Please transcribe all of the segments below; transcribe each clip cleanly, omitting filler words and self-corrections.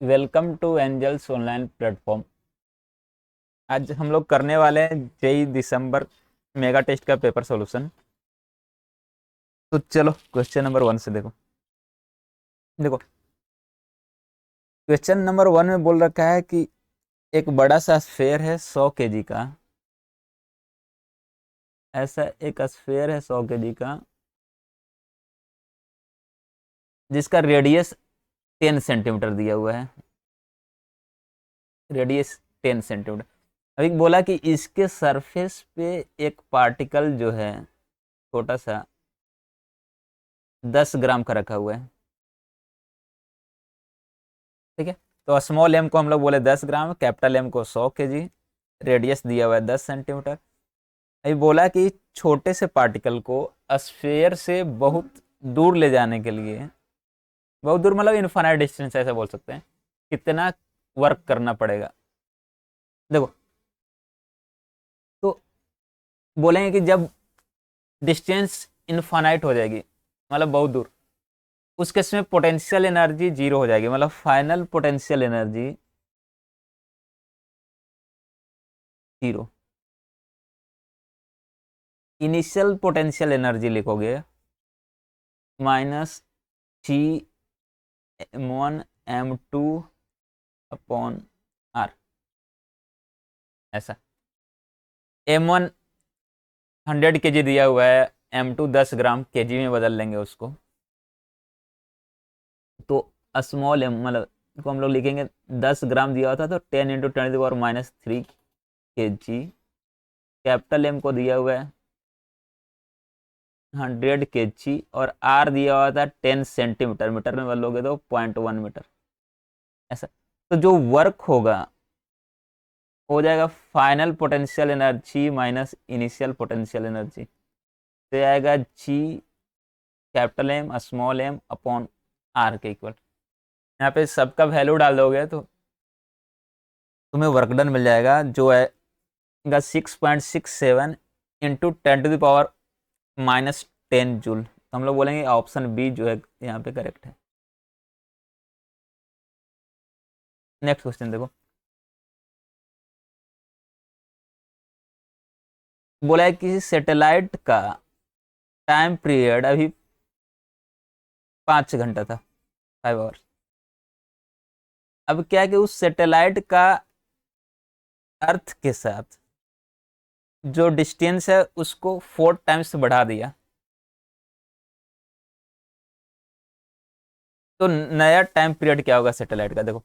Welcome to Angels online platform. आज हम लोग करने वाले हैं 23 दिसंबर मेगा टेस्ट का पेपर सॉल्यूशन। तो चलो क्वेश्चन नंबर 1 से देखो। देखो क्वेश्चन नंबर 1 में बोल रखा है कि एक बड़ा सा स्फेयर है 100 kg का। ऐसा एक स्फेयर है 100 kg का जिसका रेडियस 10 सेंटीमीटर दिया हुआ है। Radius 10 centimetre. अभी बोला कि इसके सरफेस पे एक पार्टिकल जो है छोटा सा 10 ग्राम का रखा हुआ है। ठीक है, तो स्मॉल एम को हम लोग बोले 10 ग्राम, कैपिटल एम को 100 kg, रेडियस दिया हुआ है 10 सेंटीमीटर। अभी बोला कि छोटे से पार्टिकल को स्फेयर से बहुत दूर ले जाने के लिए, बहुत दूर मतलब इनफाइनाइट डिस्टेंस ऐसा बोल सकते हैं, कितना वर्क करना पड़ेगा। देखो, तो बोलेंगे कि जब डिस्टेंस इनफाइनाइट हो जाएगी, मतलब बहुत दूर, उस केस में पोटेंशियल एनर्जी जीरो हो जाएगी, मतलब final potential energy zero. Initial potential energy लिखोगे -G m1 m2 upon R. ऐसा m1 100 kg दिया हुआ है, m2 10 ग्राम, kg में बदल लेंगे उसको। तो स्मॉल एम मतलब को हम लोग लिखेंगे 10 ग्राम दिया हुआ था, तो 10 × 10⁻³ कैपिटल एम को दिया हुआ है 100 kg और आर दिया हुआ था 10 सेंटीमीटर। मीटर में बदलोगे तो 0.1 मीटर। ऐसा तो जो वर्क होगा हो जाएगा final potential energy minus initial potential energy, तो आएगा G capital M small m upon R के इक्वल। यहाँ पे सबका वैल्यू डाल दोगे तो तुम्हें वर्क डन मिल जाएगा, जो आएगा 6.67 इंटू 10⁻⁻10 जूल। तो हम लोग बोलेंगे ऑप्शन बी जो है यहाँ पे करेक्ट है। नेक्स्ट क्वेश्चन देखो। बोला है कि सैटेलाइट का टाइम पीरियड अभी 5 घंटा था, 5 आवर्स। अब क्या है कि उस सैटेलाइट का अर्थ के साथ जो डिस्टेंस है उसको 4 टाइम्स बढ़ा दिया, तो नया टाइम पीरियड क्या होगा सैटेलाइट का। देखो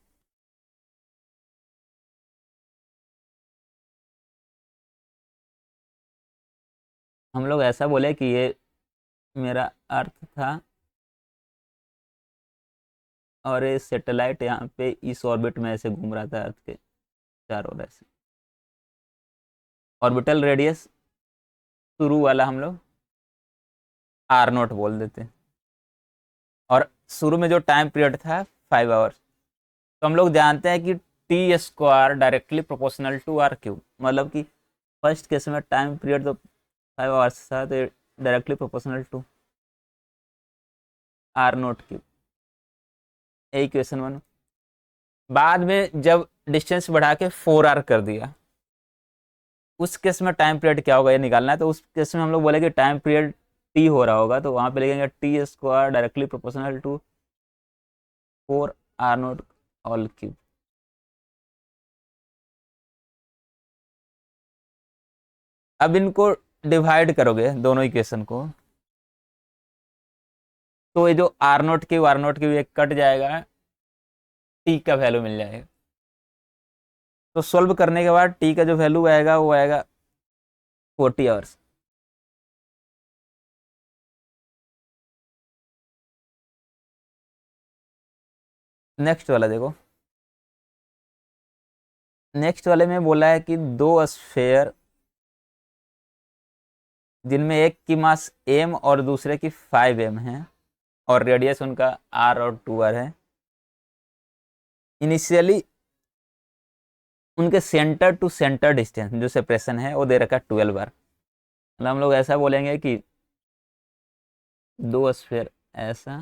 हम लोग ऐसा बोले कि ये मेरा अर्थ था और ये सैटेलाइट यहाँ पे इस ऑर्बिट में ऐसे घूम रहा था अर्थ के चारों ओर ऐसे। ऑर्बिटल रेडियस शुरू वाला हम लोग R0 बोल देते हैं, और शुरू में जो टाइम पीरियड था 5 आवर्स। तो हम लोग जानते हैं कि T² directly proportional to R³ मतलब कि फर्स्ट केस में टाइम पीरियड तो 5 आवर्स था, तो डायरेक्टली प्रोपोर्शनल टू R0³। यही क्वेश्चन 1। बाद में जब डिस्टेंस बढ़ा के 4R कर दिया, उस केस में टाइम पीरियड क्या होगा ये निकालना है। तो उस केस में हम लोग बोले कि टाइम पीरियड T हो रहा होगा, तो वहां पे लिखेंगे T² directly proportional to 4R0 all cube. अब इनको डिवाइड करोगे दोनों इक्वेशन को, तो ये जो R0³ एक कट जाएगा, T का वैल्यू मिल जाएगा। तो सोल्व करने के बाद T का जो वैल्यू आएगा वो आएगा 40 आवर्स। नेक्स्ट वाला देखो। नेक्स्ट वाले में बोला है कि दो स्फेयर जिनमें एक की मास m और दूसरे की 5m है, और रेडियस उनका r और 2r है। इनिशियली उनके सेंटर टू सेंटर डिस्टेंस जो सेपरेशन है वो दे रखा है 12 बार। मतलब हम लोग ऐसा बोलेंगे कि दो स्फेयर ऐसा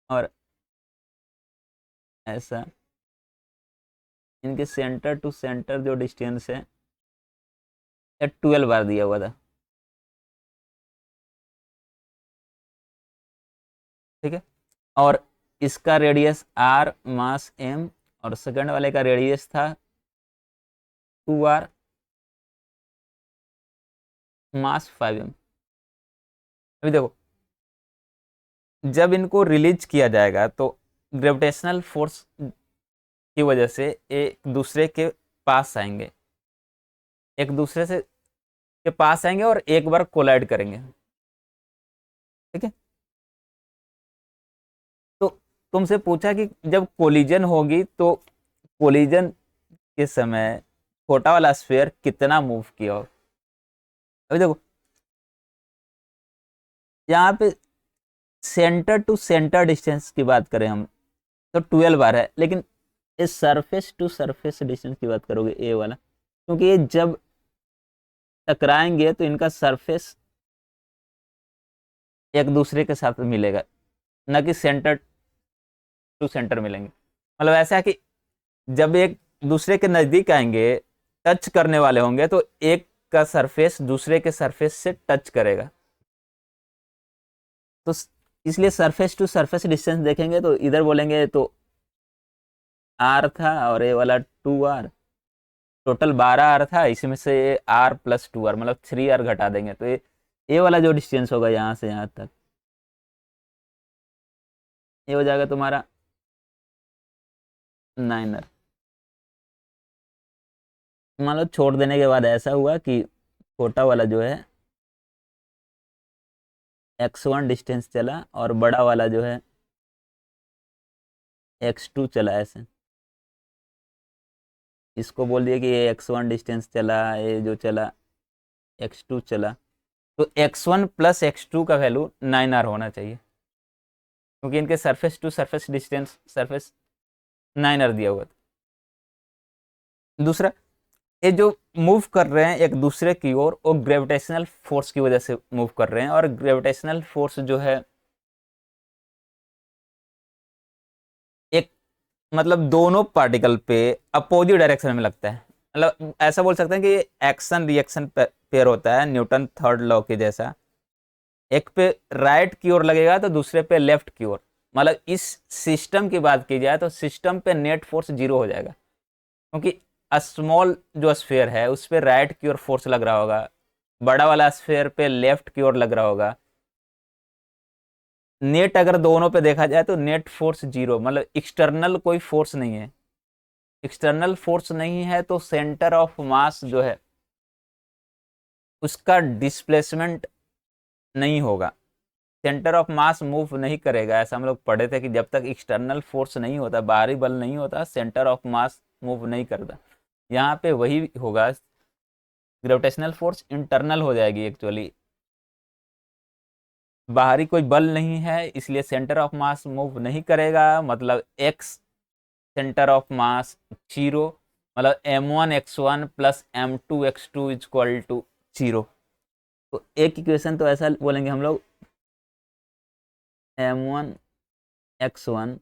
और ऐसा इनके सेंटर टू सेंटर जो डिस्टेंस है 12 बार दिया हुआ था, ठीक है। और इसका रेडियस r, मास m, और सेकंड वाले का रेडियस था 2r, मास 5m। अभी देखो जब इनको रिलीज किया जाएगा तो ग्रेविटेशनल फोर्स की वजह से एक दूसरे के पास आएंगे, एक दूसरे से के पास आएंगे और एक बार कोलाइड करेंगे, ठीक है। तो तुमसे पूछा कि जब कोलिजन होगी तो कोलिजन के समय छोटा वाला स्फीयर कितना मूव किया हो। अभी देखो यहाँ पे सेंटर टू सेंटर डिस्टेंस की बात करें हम तो 12 बार है, लेकिन इस सरफेस टू सरफेस डिस्टेंस की बात करोगे ए वाला, क्योंकि ये जब टकराएंगे तो इनका सरफेस एक दूसरे के साथ मिलेगा, न कि सेंटर टू सेंटर मिलेंगे। मतलब ऐसा है कि जब एक दूसरे के नजदीक आएंगे, टच करने वाले होंगे, तो एक का सरफेस दूसरे के सरफेस से टच करेगा। तो इसलिए सरफेस टू सरफेस डिस्टेंस देखेंगे तो इधर बोलेंगे तो आर था और ये वाला 2r, टोटल 12r था, इसमें से r प्लस 2r मतलब 3r घटा देंगे तो ये वाला जो डिस्टेंस होगा यहाँ से यहाँ तक, ये हो जाएगा तुम्हारा 9r। मान लो छोड़ देने के बाद ऐसा हुआ कि छोटा वाला जो है x1 डिस्टेंस चला और बड़ा वाला जो है x2 चला, ऐसे इसको बोल दिया कि ये x1 डिस्टेंस चला, ये जो चला x2 चला, तो x1 प्लस x2 का वैल्यू 9r होना चाहिए, क्योंकि इनके surface to surface distance surface 9r दिया हुआ था। दूसरा, ये जो मूव कर रहे हैं एक दूसरे की ओर वो ग्रेविटेशनल फोर्स की वजह से मूव कर रहे हैं, और ग्रेविटेशनल फोर्स जो है एक मतलब दोनों पार्टिकल पे अपोजिट डायरेक्शन में लगता है। मतलब ऐसा बोल सकते हैं कि एक्शन रिएक्शन पेयर होता है न्यूटन थर्ड लॉ के जैसा, एक पे राइट की ओर लगेगा तो दूसरे पे लेफ्ट की ओर। मतलब इस सिस्टम की बात की जाए तो सिस्टम पे नेट फोर्स 0 हो जाएगा, क्योंकि स्मॉल जो स्फीयर है उस पे राइट की ओर फोर्स लग रहा होगा, बड़ा वाला स्फीयर पे लेफ्ट की ओर लग रहा होगा। नेट अगर दोनों पे देखा जाए तो नेट फोर्स 0, मतलब एक्सटर्नल कोई फोर्स नहीं है। एक्सटर्नल फोर्स नहीं है तो सेंटर ऑफ मास जो है उसका डिस्प्लेसमेंट नहीं होगा, सेंटर ऑफ मास मूव नहीं करेगा। ऐसा हम लोग पढ़े थे कि जब तक एक्सटर्नल फोर्स नहीं होता, बाहरी बल नहीं होता, सेंटर ऑफ मास मूव नहीं करता। यहाँ पे वही होगा, ग्रेविटेशनल फोर्स इंटरनल हो जाएगी एक्चुअली, बाहरी कोई बल नहीं है इसलिए सेंटर ऑफ मास मूव नहीं करेगा। मतलब एक्स सेंटर ऑफ मास 0, मतलब m1x1 plus m2x2 equal to 0। तो एक इक्वेशन तो ऐसा बोलेंगे हम लोग, m1x1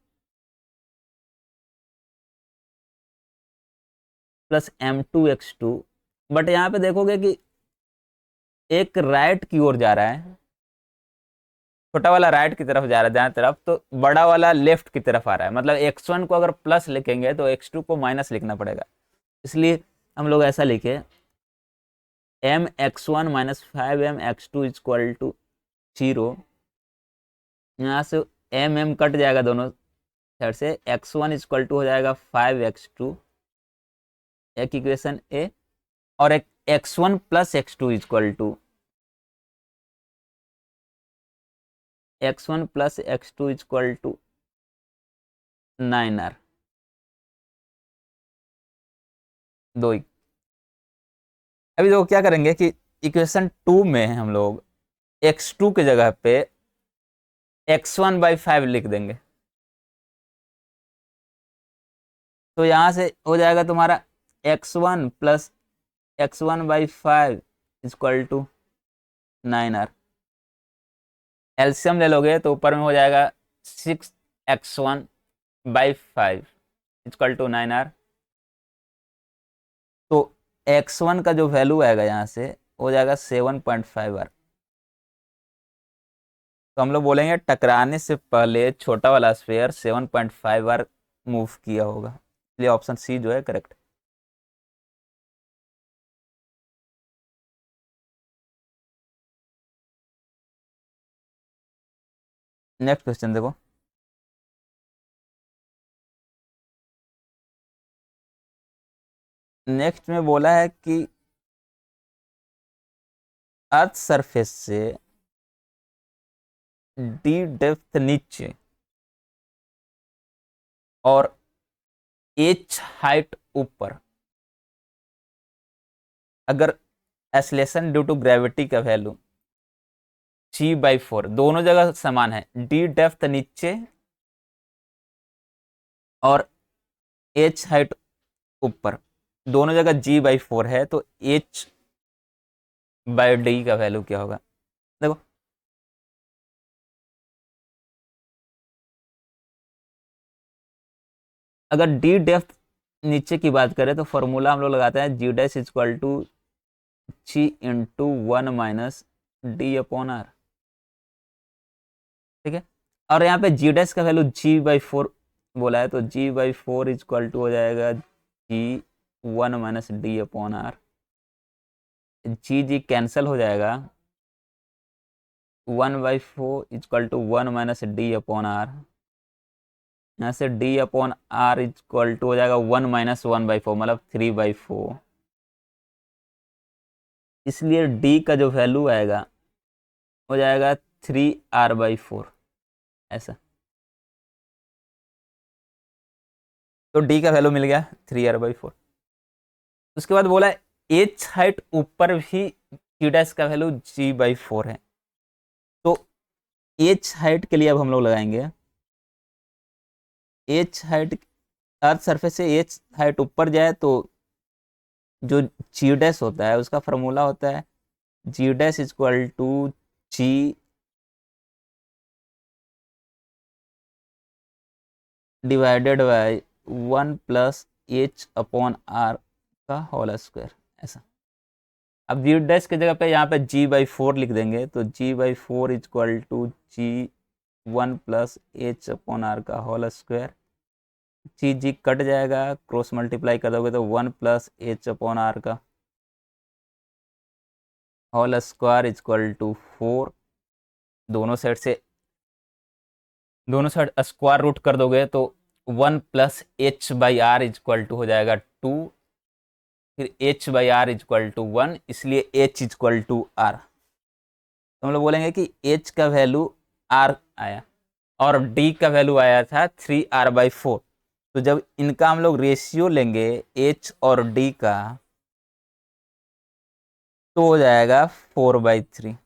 प्लस m2x2। बट यहाँ पे देखोगे कि एक राइट की ओर जा रहा है, छोटा वाला राइट की तरफ जा रहा है जहाँ तरफ, तो बड़ा वाला लेफ्ट की तरफ आ रहा है। मतलब x1 को अगर प्लस लिखेंगे तो x2 को माइनस लिखना पड़ेगा, इसलिए हम लोग ऐसा लिखे mx1 minus 5m(x2) equal to 0। यहाँ से m कट जाएगा दोनों साइड से, x1 इक्वल टू हो जाएगा 5x2, एक इक्वेशन ए, और एक x1 प्लस x2 इक्वल टू x1 प्लस x2 इक्वल टू 9r। दो अभी देखो क्या करेंगे कि इक्वेशन 2 में हम लोग x2 के जगह पे x1/5 लिख देंगे, तो यहाँ से हो जाएगा तुम्हारा x1 plus x1/5 equal to 9r। LCM ले लोगे तो ऊपर में हो जाएगा 6x1/5, इक्वल टू 9R। तो x1 का जो वैल्यू आएगा यहाँ से हो जाएगा 7.5R। तो हम लोग बोलेंगे टकराने से पहले छोटा वाला स्फीयर 7.5R मूव किया होगा, इसलिए ऑप्शन सी जो है करेक्ट। नेक्स्ट क्वेश्चन देखो। नेक्स्ट में बोला है कि अर्थ सरफेस से डी डेप्थ नीचे और एच हाइट ऊपर, अगर एक्सेलेरेशन ड्यू टू ग्रेविटी का वैल्यू g/4 दोनों जगह समान है, डी डेप्थ नीचे और एच हाइट ऊपर दोनों जगह g/4 है, तो h/d का वैल्यू क्या होगा? देखो अगर डी डेप्थ नीचे की बात करें तो फॉर्मूला हम लोग लगाते हैं G dash equal to G into 1 - d/r। ठीक है, और यहाँ पे जी डैश का वैल्यू g/4 बोला है, तो g/4 इक्वल टू हो जाएगा g1 - d/r। जी कैंसिल हो जाएगा, 1/4 इक्वल टू 1 - d/r। यहाँ से d/r इक्वल टू हो जाएगा 1 - 1/4 मतलब 3/4। इसलिए d का जो वैल्यू आएगा हो जाएगा 3r/4 ऐसा। तो d का वैल्यू मिल गया 3r/4। उसके बाद बोला एच हाइट ऊपर भी g डैश का वैल्यू g/4 है। तो एच हाइट के लिए अब हम लोग लगाएंगे एच हाइट, अर्थ सरफेस से एच हाइट ऊपर जाए तो जो जी डैश होता है उसका फॉर्मूला होता है G dash equal to G divided by 1 + h/r का होल स्क्वायर ऐसा। अब जी डैश की जगह पे यहाँ पे g/4 लिख देंगे, तो g/4 equal to g1 + h/r का होल स्क्वायर। जी कट जाएगा, क्रॉस मल्टीप्लाई कर दोगे तो 1 + h/r का होल स्क्वायर इक्वल टू 4। दोनों साइड स्क्वायर रूट कर दोगे तो 1 + h/r इक्वल टू हो जाएगा 2, फिर h/r इक्वल टू 1, इसलिए h इक्वल टू r। तो हम लोग बोलेंगे कि h का वैल्यू r आया और d का वैल्यू आया था 3r/4। तो जब इनका हम लोग रेशियो लेंगे h और d का तो हो जाएगा 4/3। तो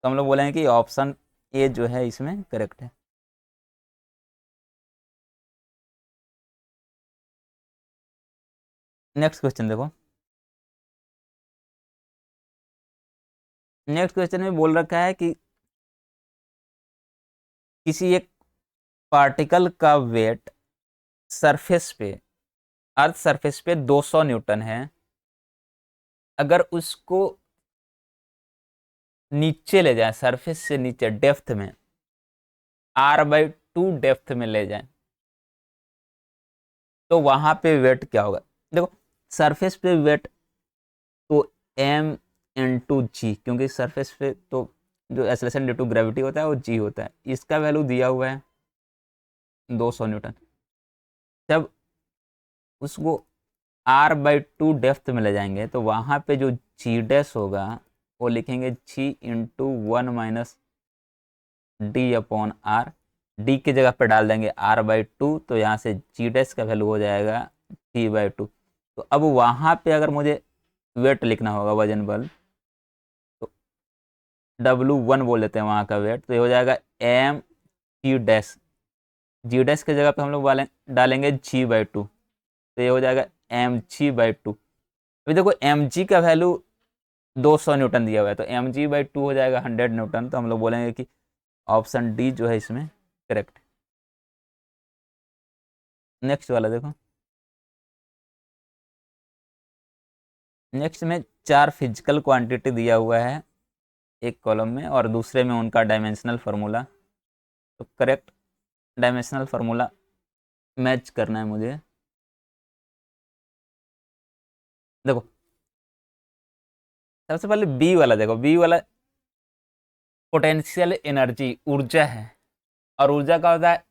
हम लोग बोलेंगे कि ऑप्शन ए जो है इसमें करेक्ट है। नेक्स्ट क्वेश्चन देखो। नेक्स्ट क्वेश्चन में बोल रखा है कि किसी एक पार्टिकल का वेट सरफेस पे, अर्थ सरफेस पे 200 न्यूटन है। अगर उसको नीचे ले जाए, सरफेस से नीचे डेप्थ में r/2 डेप्थ में ले जाए, तो वहां पे वेट क्या होगा? देखो सरफेस पे वेट तो m/g, क्योंकि सरफेस पे तो जो एक्सेलरेशन ड्यू टू ग्रेविटी होता है वो g होता है। इसका वैल्यू दिया हुआ है 200 न्यूटन। जब उसको r/2 डेप्थ में ले जाएंगे तो वहां पे जो जी डैश होगा वो लिखेंगे g इंटू 1 - d/r। डी की जगह पे डाल देंगे r/2, तो यहाँ से जी डैश का वैल्यू हो जाएगा g/2। तो अब वहां पे अगर मुझे वेट लिखना होगा, वजन बल, तो W1 बोल देते हैं वहां का वेट, तो ये हो जाएगा m g डैश। जी डैश की जगह पे हम लोग डालेंगे g/2, तो ये हो जाएगा mg/2। अभी देखो mg का वैल्यू 200 न्यूटन दिया हुआ है, तो mg/2 हो जाएगा 100 न्यूटन। तो हम लोग बोलेंगे कि ऑप्शन डी जो है इसमें करेक्ट। नेक्स्ट वाला देखो, नेक्स्ट में 4 फिजिकल क्वांटिटी दिया हुआ है एक कॉलम में और दूसरे में उनका डायमेंशनल फार्मूला। तो करेक्ट डायमेंशनल फार्मूला मैच करना है मुझे। देखो सबसे पहले बी वाला देखो, बी वाला पोटेंशियल एनर्जी ऊर्जा है, और ऊर्जा का होता है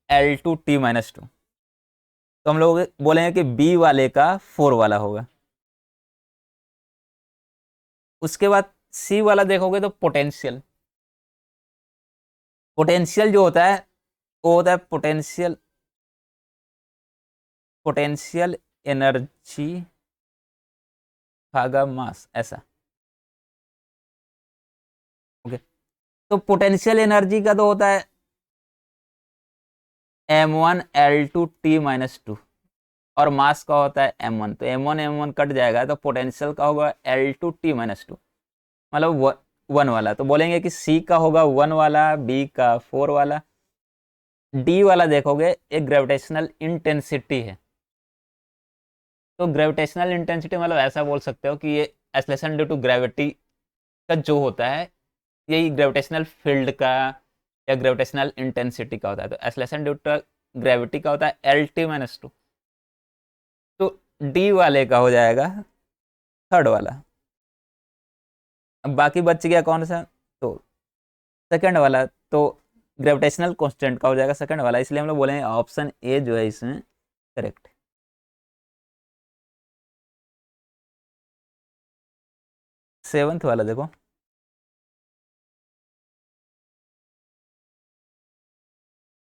mL2T-2। तो हम लोग बोलेंगे कि बी वाले का 4 वाला होगा। उसके बाद सी वाला देखोगे तो पोटेंशियल, पोटेंशियल जो होता है वो होता है पोटेंशियल, पोटेंशियल एनर्जी भागा मास, ऐसा। ओके, तो पोटेंशियल एनर्जी का तो होता है m1L2T-2 और मास का होता है m1। तो m1 कट जाएगा तो पोटेंशियल का होगा L2T-2, मतलब 1 वाला। तो बोलेंगे कि सी का होगा 1 वाला, बी का 4 वाला। डी वाला देखोगे एक ग्रेविटेशनल इंटेंसिटी है। तो ग्रेविटेशनल इंटेंसिटी मतलब ऐसा बोल सकते हो कि ये एक्सेलरेशन ड्यू टू ग्रेविटी का जो होता है, यही ग्रेविटेशनल फील्ड का या ग्रेविटेशनल इंटेंसिटी का होता है। तो एक्सेलरेशन ड्यू टू ग्रेविटी का होता है L-T-2। तो डी वाले का हो जाएगा 3rd वाला। अब बाकी बच गया कौन सा, तो 2nd वाला। तो ग्रेविटेशनल कांस्टेंट का हो जाएगा 2nd वाला, इसलिए हम लोग बोलेंगे ऑप्शन ए जो है इसमें करेक्ट। 7th वाला देखो,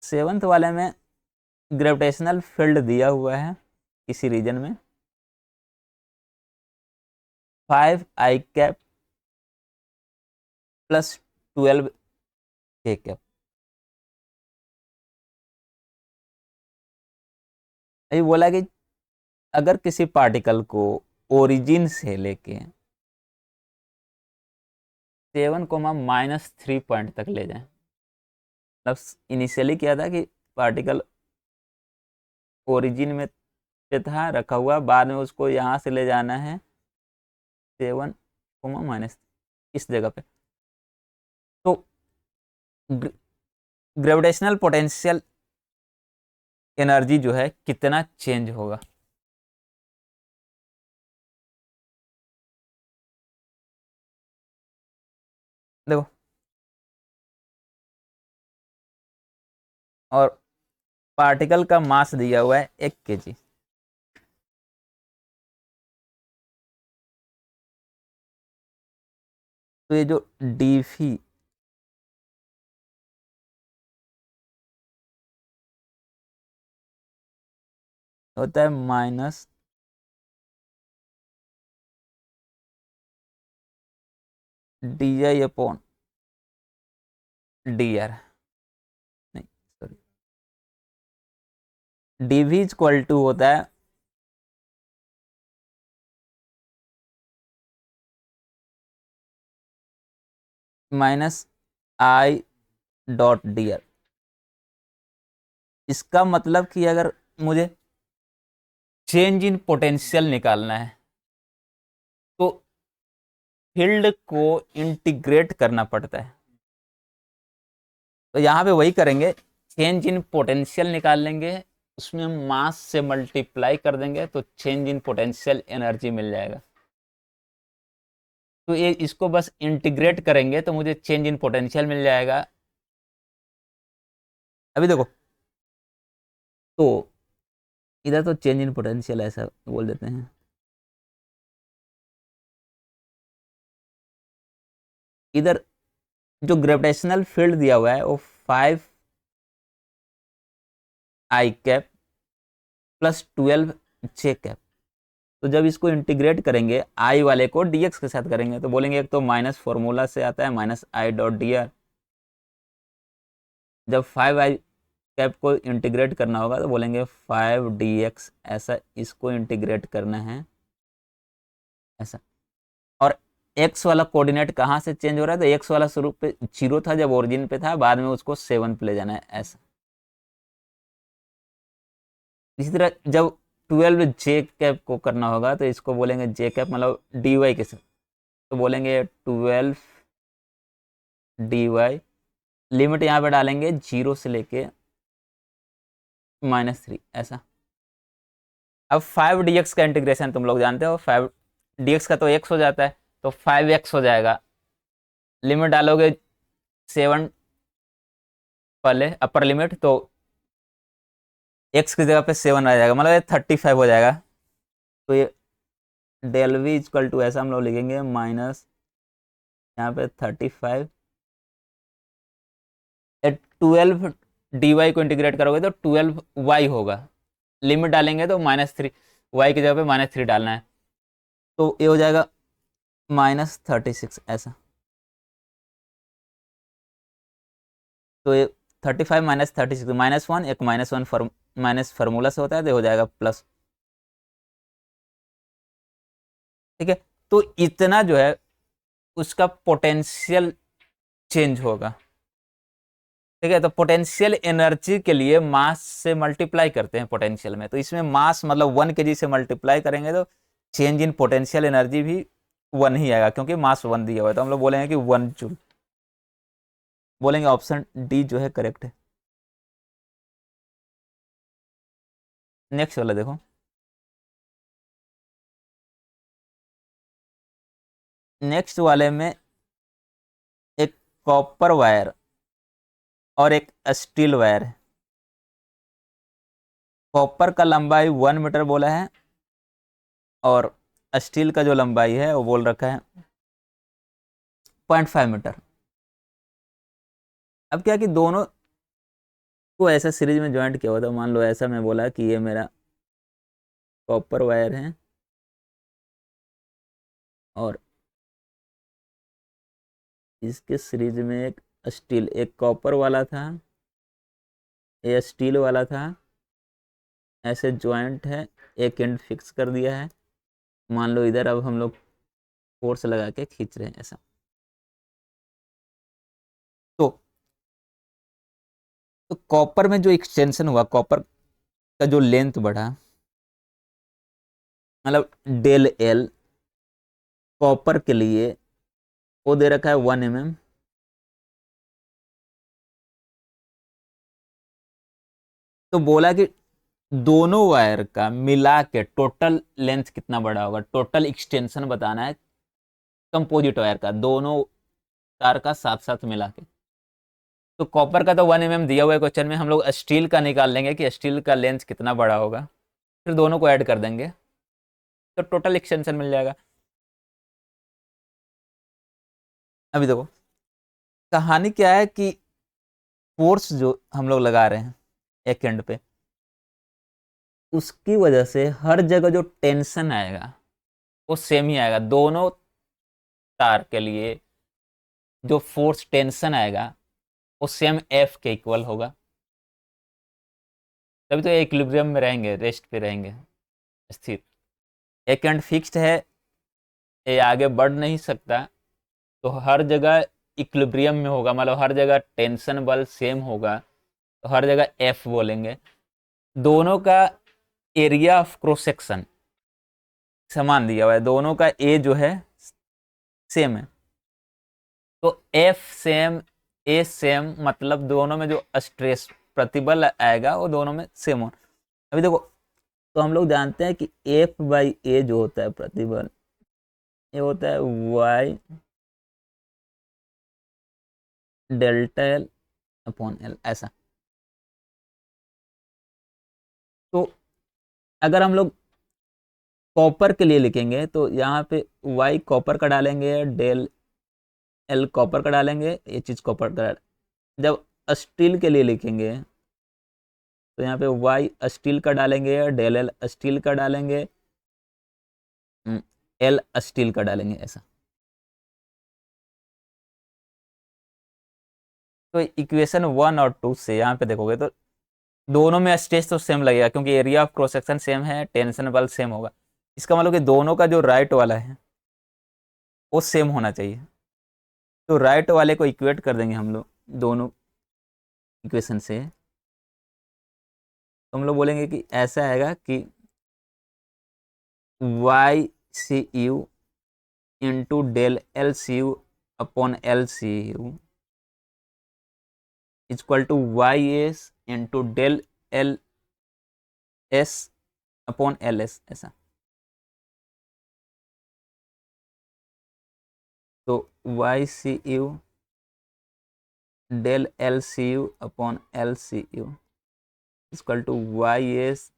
7th वाले में ग्रेविटेशनल फील्ड दिया हुआ है किसी रीजन में 5i cap plus 12k cap. ये बोला कि अगर किसी पार्टिकल को ओरिजिन से लेके 7, -3 पॉइंट तक ले जाए, मतलब इनिशियली क्या था कि पार्टिकल ओरिजिन में पे था रखा हुआ, बाद में उसको यहाँ से ले जाना है 7, इस जगह पे। तो ग्रेविटेशनल पोटेंशियल एनर्जी जो है कितना चेंज होगा, देखो। और पार्टिकल का मास दिया हुआ है 1 kg। तो ये जो dv होता है माइनस di/dr, नहीं सॉरी, dv इक्वल टू होता है -i/dr। इसका मतलब कि अगर मुझे चेंज इन पोटेंशियल निकालना है तो फील्ड को इंटीग्रेट करना पड़ता है। तो यहाँ पे वही करेंगे, चेंज इन पोटेंशियल निकाल लेंगे, उसमें मास से मल्टीप्लाई कर देंगे तो चेंज इन पोटेंशियल एनर्जी मिल जाएगा। तो ये इसको बस इंटीग्रेट करेंगे तो मुझे चेंज इन पोटेंशियल मिल जाएगा। अभी देखो, तो इधर तो चेंज इन पोटेंशियल ऐसा बोल देते हैं, इधर जो ग्रेविटेशनल फील्ड दिया हुआ है वो 5i cap plus 12j cap. तो जब इसको इंटीग्रेट करेंगे आई वाले को dx के साथ करेंगे तो बोलेंगे एक तो माइनस फॉर्मूला से आता है -i/dr। जब 5i कैप को इंटीग्रेट करना होगा तो बोलेंगे 5dx, ऐसा इसको इंटीग्रेट करना है ऐसा। और x वाला कोऑर्डिनेट कहाँ से चेंज हो रहा है, तो x वाला शुरू पे 0 था जब ओरिजिन पे था, बाद में उसको 7 पे ले जाना है ऐसा। इसी तरह जब 12 जे कैप को करना होगा तो इसको बोलेंगे जे कैप मतलब डी वाई के साथ, तो बोलेंगे 12 डी वाई, लिमिट यहाँ पे डालेंगे 0 से लेके -3 ऐसा। अब 5 dx का इंटीग्रेशन तुम लोग जानते हो, 5 dx का तो x हो जाता है, तो 5x हो जाएगा। लिमिट डालोगे 7 पहले अपर लिमिट, तो x की जगह पे 7 आ जाएगा, मतलब ये 35 हो जाएगा। तो ये डेल वी इक्वल टू ऐसा हम लोग लिखेंगे माइनस यहाँ पे 35, 12 डी वाई को इंटीग्रेट करोगे तो 12y होगा। लिमिट डालेंगे तो -3, y की जगह पे -3 डालना है, तो ये हो जाएगा -36 ऐसा। तो ये 35 -36 -1, एक -1 माइनस फार्मूला से होता है, तो हो जाएगा प्लस। ठीक है, तो इतना जो है उसका पोटेंशियल चेंज होगा। ठीक है, तो पोटेंशियल एनर्जी के लिए मास से मल्टीप्लाई करते हैं पोटेंशियल में, तो इसमें मास मतलब 1 kg से मल्टीप्लाई करेंगे तो चेंज इन पोटेंशियल एनर्जी भी 1 ही आएगा, क्योंकि मास 1 दिया हुआ है, तो हम लोग बोलेंगे कि 1 जूल। बोलेंगे ऑप्शन डी जो है करेक्ट है। नेक्स्ट वाला देखो, नेक्स्ट वाले में एक कॉपर वायर और एक स्टील वायर है। कॉपर का लंबाई 1 मीटर बोला है, और स्टील का जो लंबाई है वो बोल रखा है 0.5 मीटर। अब क्या कि दोनों को ऐसा सीरीज में ज्वाइंट किया हुआ था, मान लो ऐसा मैं बोला कि ये मेरा कॉपर वायर है और इसके सीरीज में एक स्टील, एक कॉपर वाला था, ये स्टील वाला था, ऐसे ज्वाइंट है, एक एंड फिक्स कर दिया है। मान लो इधर अब हम लोग फोर्स लगा के खींच रहे हैं ऐसा। तो तो कॉपर में जो एक्सटेंशन हुआ, कॉपर का जो लेंथ बढ़ा, मतलब डेल एल कॉपर के लिए वो दे रखा है 1 mm। तो बोला कि दोनों वायर का मिला के टोटल लेंथ कितना बड़ा होगा, टोटल एक्सटेंशन बताना है कंपोजिट वायर का, दोनों तार का साथ साथ मिला के। तो कॉपर का तो 1 mm दिया हुआ है क्वेश्चन में, हम लोग स्टील का निकाल लेंगे कि स्टील का लेंथ कितना बड़ा होगा, फिर दोनों को ऐड कर देंगे तो टोटल एक्सटेंशन मिल जाएगा। अभी देखो कहानी क्या है कि फोर्स जो हम लोग लगा रहे हैं एक एंड पे, उसकी वजह से हर जगह जो टेंशन आएगा वो सेम ही आएगा। दोनों तार के लिए जो फोर्स टेंशन आएगा वो सेम एफ के इक्वल होगा, तभी तो इक्विलिब्रियम में रहेंगे, रेस्ट पे रहेंगे स्थिर। एक एंड फिक्स्ड है, ये आगे बढ़ नहीं सकता, तो हर जगह इक्विलिब्रियम में होगा, मतलब हर जगह टेंशन बल सेम होगा, तो हर जगह एफ बोलेंगे। दोनों का एरिया ऑफ क्रॉस सेक्शन समान दिया हुआ है, दोनों का ए जो है सेम है, तो एफ सेम ए सेम, मतलब दोनों में जो स्ट्रेस प्रतिबल आएगा वो दोनों में सेम हो। अभी देखो, तो हम लोग जानते हैं कि एफ बाई ए जो होता है प्रतिबल, ये होता है Y delta L upon L ऐसा। तो अगर हम लोग कॉपर के लिए लिखेंगे तो यहाँ पे वाई कॉपर का डालेंगे, डेल एल कॉपर का डालेंगे, ये चीज़ कॉपर का। जब स्टील के लिए लिखेंगे तो यहाँ पे वाई स्टील का डालेंगे, डेल एल स्टील का डालेंगे, एल स्टील का डालेंगे ऐसा। तो इक्वेशन 1 और 2 से यहाँ पे देखोगे तो दोनों में स्ट्रेस तो सेम लगेगा, क्योंकि area of cross section same है, टेंशन बल सेम होगा। इसका मतलब कि दोनों का जो राइट वाला है वो सेम होना चाहिए, तो राइट वाले को इक्वेट कर देंगे हम लोग दोनों इक्वेशन से। तो हम लोग बोलेंगे कि ऐसा आएगा कि Y C U into del L C U upon L C U equal to Y S into del L S upon L S, ऐसा। तो Y C U del L C U upon L C U equal to Y S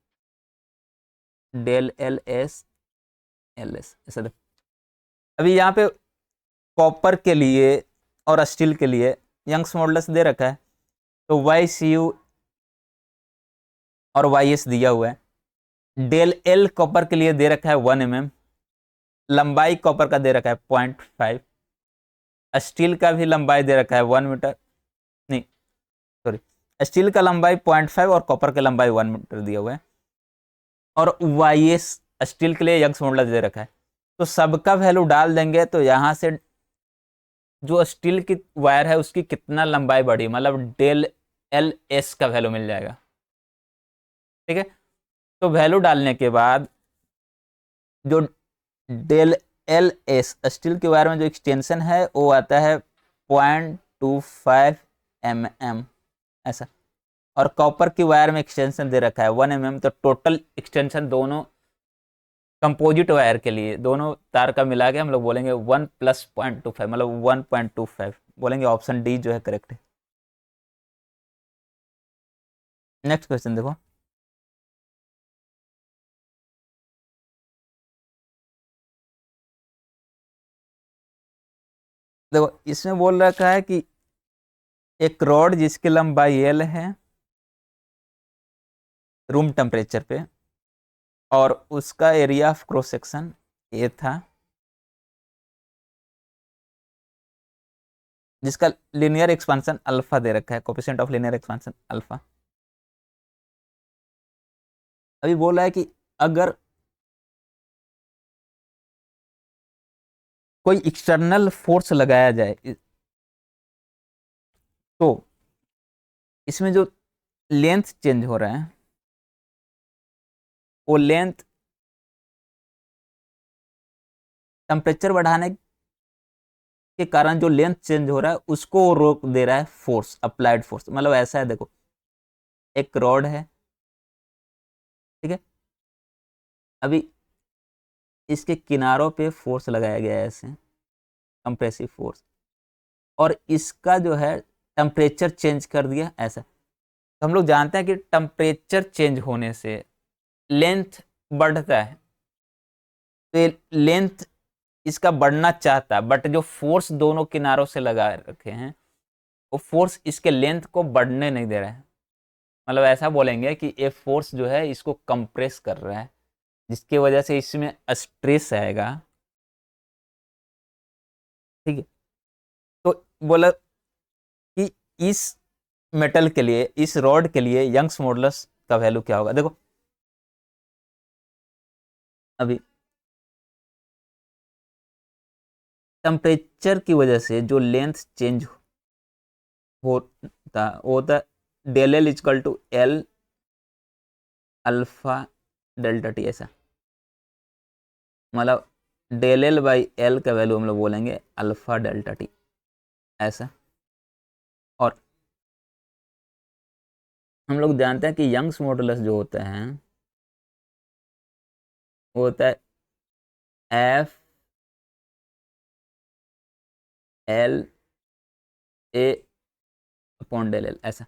del L S L S, ऐसा। अभी यहाँ पे copper के लिए और steel के लिए यंग्स मॉडुलस दे रखा है, तो वाई सी यू और वाई एस दिया हुआ है। डेल एल कॉपर के लिए दे रखा है 1 mm, लंबाई कॉपर का दे रखा है 0.5, स्टील का भी लंबाई दे रखा है 1 मीटर, नहीं सॉरी, स्टील का लंबाई 0.5 और कॉपर का लंबाई 1 मीटर दिया हुआ है। और वाई एस स्टील के लिए यंग्स मॉडुलस दे रखा है, तो सबका वैल्यू डाल देंगे तो यहाँ से जो स्टील की वायर है उसकी कितना लंबाई बढ़ी, मतलब डेल एल एस का वैल्यू मिल जाएगा। ठीक है, तो वैल्यू डालने के बाद जो डेल एल एस स्टील के वायर में जो एक्सटेंशन है वो आता है 0.25 mm, ऐसा। और कॉपर की वायर में एक्सटेंशन दे रखा है 1 mm, तो टोटल एक्सटेंशन दोनों कंपोजिट वायर के लिए दोनों तार का मिला के हम लोग बोलेंगे 1 + 0.25, मतलब 1.25 बोलेंगे। ऑप्शन डी जो है करेक्ट है। नेक्स्ट क्वेश्चन देखो। देखो इसमें बोल रखा है कि एक रॉड जिसकी लंबाई एल है रूम टेम्परेचर पे और उसका area of cross section A था, जिसका लीनियर एक्सपेंशन अल्फा दे रखा है, coefficient of linear expansion alpha. अभी बोला है कि अगर कोई एक्सटर्नल फोर्स लगाया जाए तो इसमें जो लेंथ चेंज हो रहा है वो लेंथ टेम्परेचर बढ़ाने के कारण जो लेंथ चेंज हो रहा है उसको रोक दे रहा है फोर्स, अप्लाइड फोर्स। मतलब ऐसा है, देखो एक रॉड है, ठीक है, अभी इसके किनारों पे फोर्स लगाया गया है ऐसे, कंप्रेसिव फोर्स, और इसका जो है टेम्परेचर चेंज कर दिया ऐसा। तो हम लोग जानते हैं कि टेम्परेचर चेंज होने से लेंथ बढ़ता है, तो ये लेंथ इसका बढ़ना चाहता है, बट जो फोर्स दोनों किनारों से लगा रखे हैं वो फोर्स इसके लेंथ को बढ़ने नहीं दे रहा है। मतलब ऐसा बोलेंगे कि ये फोर्स जो है इसको कंप्रेस कर रहा है, जिसकी वजह से इसमें स्ट्रेस आएगा। ठीक है, तो बोला कि इस मेटल के लिए, इस रॉड के लिए यंग्स मॉडुलस का वैल्यू क्या होगा। देखो अभी टेम्परेचर की वजह से जो लेंथ चेंज होता वो होता del L equal to L alpha delta T, ऐसा। मतलब डेल एल बाई एल का वैल्यू हम लोग बोलेंगे अल्फा डेल्टा टी, ऐसा। और हम लोग जानते हैं कि यंग्स मॉडुलस जो होता है वो होता है F L A upon del L, ऐसा।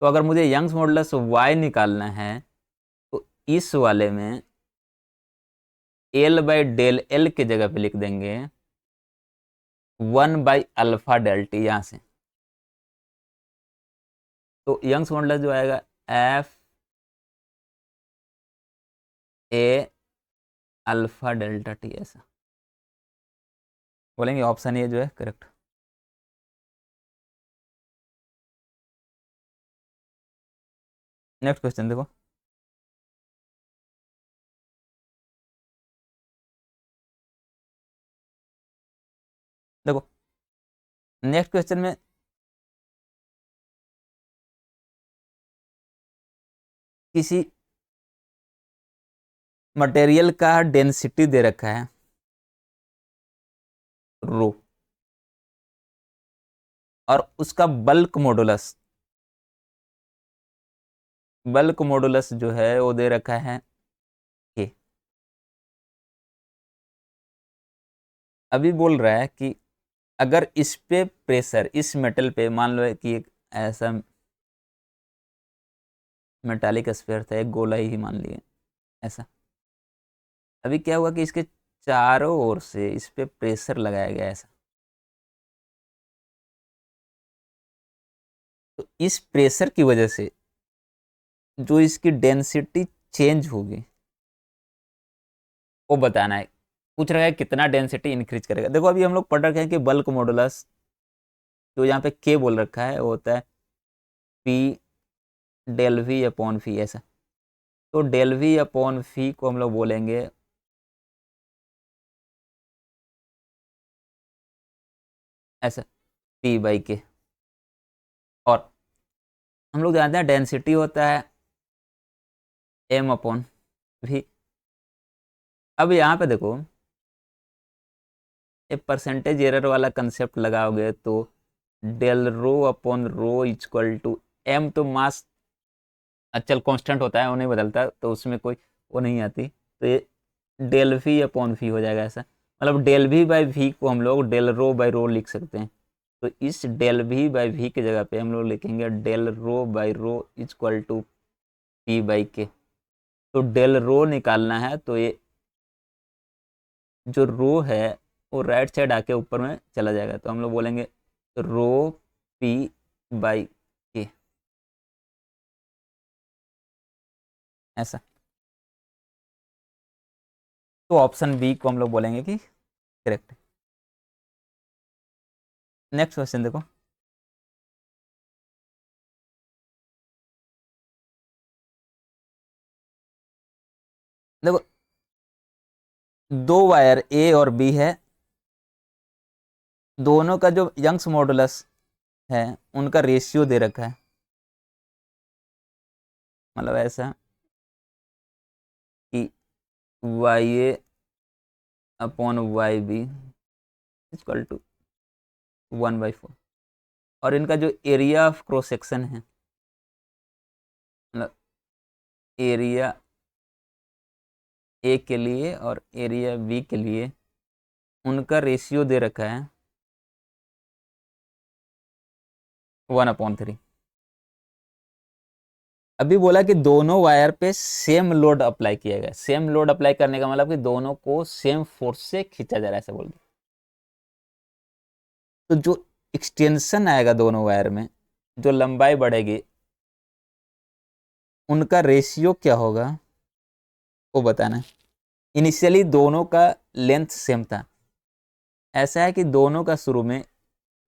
तो अगर मुझे यंग्स मॉडुलस वाई निकालना है तो इस वाले में एल बाई डेल एल के जगह पे लिख देंगे 1/अल्फा डेल टी यहाँ से। तो यंग्स मॉडुलस जो आएगा F A alpha delta T, ऐसा बोलेंगे। ऑप्शन ए जो है करेक्ट। नेक्स्ट क्वेश्चन देखो। देखो नेक्स्ट क्वेश्चन में, किसी मटेरियल का डेंसिटी दे रखा है रो, और उसका बल्क मॉडुलस जो है वो दे रखा है के। अभी बोल रहा है कि अगर इस पे प्रेशर, इस मेटल पे मान लो कि एक ऐसा मेटालिक स्फीयर था, एक गोला ही मान लिए ऐसा। अभी क्या हुआ कि इसके चारों ओर से इस पे प्रेशर लगाया गया ऐसा, तो इस प्रेशर की वजह से जो इसकी डेंसिटी चेंज होगी वो बताना है। पूछ रहा है कितना डेंसिटी इंक्रीज करेगा। देखो अभी हम लोग पढ़ रखे हैं कि बल्क मॉडुलस जो यहाँ पे के बोल रखा है वो होता है पी डेल वी अपॉन फी ऐसा। तो डेल वी अपॉन फी को हम लोग बोलेंगे ऐसा पी बाई के। और हम लोग जानते हैं डेंसिटी होता है एम अपॉन वी। अब यहाँ पे देखो ये परसेंटेज एरर वाला कंसेप्ट लगाओगे तो del rho upon rho equal to M, तो मास अचल कांस्टेंट होता है वो नहीं बदलता, तो उसमें कोई वो नहीं आती, तो ये डेल वी अपॉन वी हो जाएगा ऐसा। मतलब डेल वी बाई वी को हम लोग डेल रो बाई रो लिख सकते हैं। तो इस डेल वी बाई वी की जगह पे हम लोग लिखेंगे del rho by rho equal to P by K. तो डेल रो निकालना है तो ये जो रो है वो राइट साइड आके ऊपर में चला जाएगा, तो हम लोग बोलेंगे रो पी बाई के ऐसा। तो ऑप्शन बी को हम लोग बोलेंगे कि करेक्ट। नेक्स्ट क्वेश्चन देखो। देखो दो वायर ए और बी है, दोनों का जो यंग्स मॉडुलस है उनका रेशियो दे रखा है। मतलब ऐसा कि Y A upon Y B equal to 1/4। और इनका जो एरिया ऑफ क्रॉस सेक्शन है, मतलब एरिया ए के लिए और एरिया बी के लिए उनका रेशियो दे रखा है 1/3। अभी बोला कि दोनों वायर पे सेम लोड अप्लाई किया गया। सेम लोड अप्लाई करने का मतलब कि दोनों को सेम फोर्स से खींचा जा रहा है ऐसा बोल दिया। तो जो एक्सटेंशन आएगा दोनों वायर में, जो लंबाई बढ़ेगी, उनका रेशियो क्या होगा वो बताना है। इनिशियली दोनों का लेंथ सेम था। ऐसा है कि दोनों का शुरू में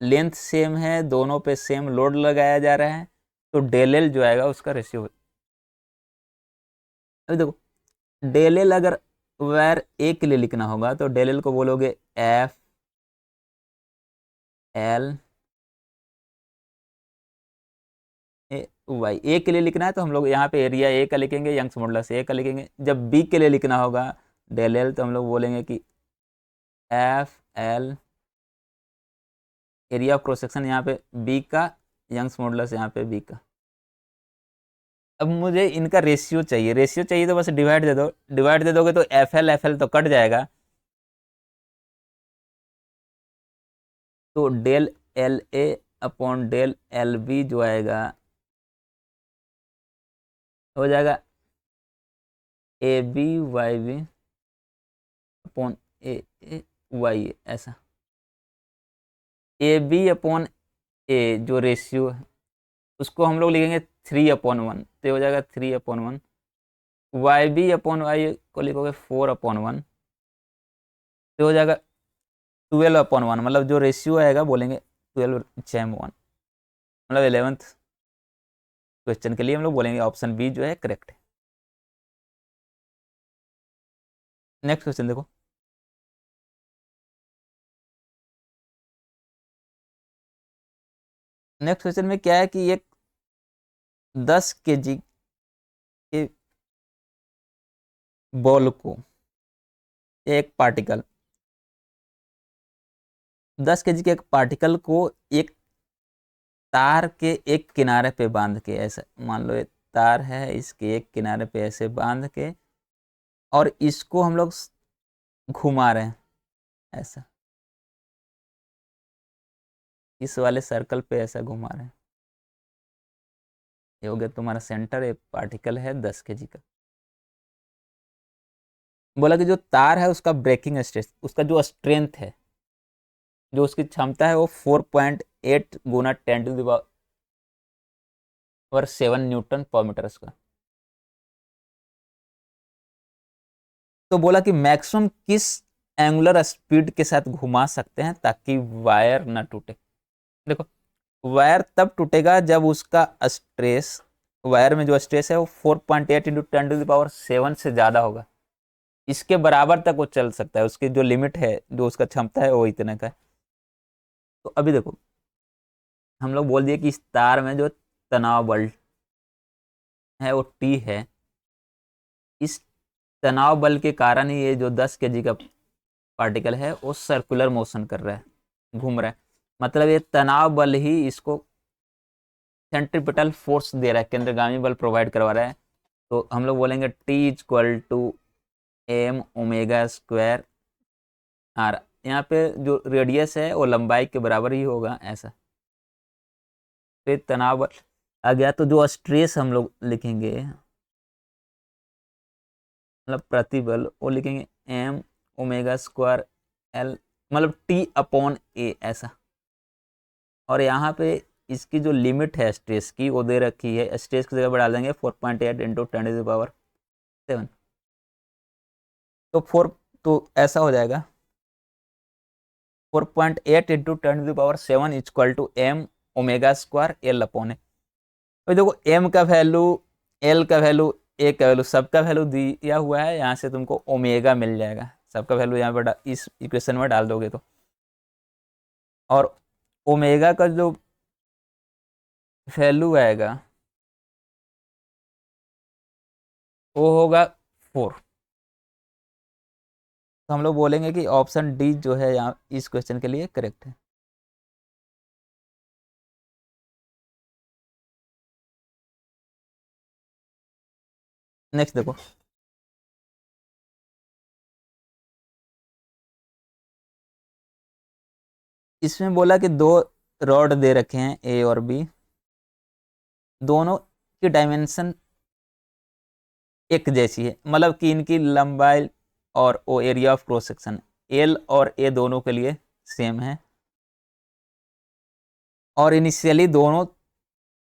लेंथ सेम है, दोनों पे सेम लोड लगाया जा रहा है, तो डेल एल जो आएगा उसका रेशियो। अभी देखो डेल एल अगर वायर ए के लिए लिखना होगा तो डेल एल को बोलोगे एफ एल ए वाई। ए के लिए लिखना है तो हम लोग यहाँ पे एरिया ए का लिखेंगे, यंग्स मॉडुलस ए का लिखेंगे। जब बी के लिए लिखना होगा डेल एल तो हम लोग बोलेंगे कि F L area of cross section यहाँ पे बी का, यंग्स मॉडुलस यहाँ पे बी का। अब मुझे इनका रेशियो चाहिए तो बस डिवाइड दे दो। डिवाइड दे दोगे तो एफ एल तो कट जाएगा, तो del L A upon del L B जो आएगा हो जाएगा A B Y B upon A A Y A ऐसा। ए बी अपॉन ए जो रेशियो है उसको हम लोग लिखेंगे 3/1, तो हो जाएगा 3/1। वाई बी अपॉन वाई को लिखोगे 4/1, तो हो जाएगा 12/1। मतलब जो रेशियो आएगा बोलेंगे 12/1। मतलब 11th क्वेश्चन के लिए हम लोग बोलेंगे ऑप्शन बी जो है करेक्ट है। नेक्स्ट क्वेश्चन देखो। नेक्स्ट क्वेश्चन में क्या है कि एक 10 kg के बॉल को, एक पार्टिकल 10 केजी के एक पार्टिकल को एक तार के एक किनारे पे बांध के, ऐसा मान लो ये तार है, इसके एक किनारे पे ऐसे बांध के और इसको हम लोग घुमा रहे हैं ऐसा, इस वाले सर्कल पे ऐसा घुमा रहे हैं। ये हो गया तुम्हारा सेंटर, एक पार्टिकल है 10 केजी का। बोला कि जो तार है उसका ब्रेकिंग स्ट्रेस, उसका जो स्ट्रेंथ है, जो उसकी क्षमता है वो 4.8 गुना 10⁻⁷ न्यूटन पर मीटर स्क्वायर। तो बोला कि मैक्सिमम किस एंगुलर स्पीड के साथ घुमा सकते हैं ताकि वायर ना टूटे। देखो वायर तब टूटेगा जब उसका स्ट्रेस, वायर में जो स्ट्रेस है वो 4.8 इंटू 10⁻⁷ से ज़्यादा होगा। इसके बराबर तक वो चल सकता है, उसकी जो लिमिट है, जो उसका क्षमता है वो इतने का है। तो अभी देखो हम लोग बोल दिए कि इस तार में जो तनाव बल है वो टी है, इस तनाव बल के कारण ही ये जो 10 केजी का पार्टिकल है वो सर्कुलर मोशन कर रहा है, घूम रहा है। मतलब ये तनाव बल ही इसको सेंट्रीपिटल फोर्स दे रहा है, केंद्रगामी बल प्रोवाइड करवा रहा है। तो हम लोग बोलेंगे T equal to M omega square R. यहाँ पे जो रेडियस है वो लंबाई के बराबर ही होगा ऐसा। फिर तनाव बल आ गया, तो जो स्ट्रेस हम लोग लिखेंगे, मतलब प्रतिबल, वो लिखेंगे एम ओमेगा स्क्वायर एल, मतलब टी अपॉन ए ऐसा। और यहाँ पे इसकी जो लिमिट है स्ट्रेस की वो दे रखी है, स्ट्रेस की जगह पर डाल देंगे 4.8 इंटू 10⁻⁷। तो 4, तो ऐसा हो जाएगा 4.8 into 10⁻⁷ equal to M omega square L upon A. तो देखो एम का वैल्यू, एल का वैल्यू, ए का वैल्यू, सबका वैल्यू दिया हुआ है, यहाँ से तुमको ओमेगा मिल जाएगा। सबका वैल्यू यहाँ पर इस इक्वेशन में डाल दोगे तो, और ओमेगा का जो वैल्यू आएगा वो होगा 4। तो हम लोग बोलेंगे कि ऑप्शन डी जो है यहाँ इस क्वेश्चन के लिए करेक्ट है। नेक्स्ट देखो, इसमें बोला कि दो रॉड दे रखे हैं ए और बी, दोनों की डायमेंशन एक जैसी है, मतलब कि इनकी लंबाई और वो area of cross section L और ए दोनों के लिए सेम है, और इनिशियली दोनों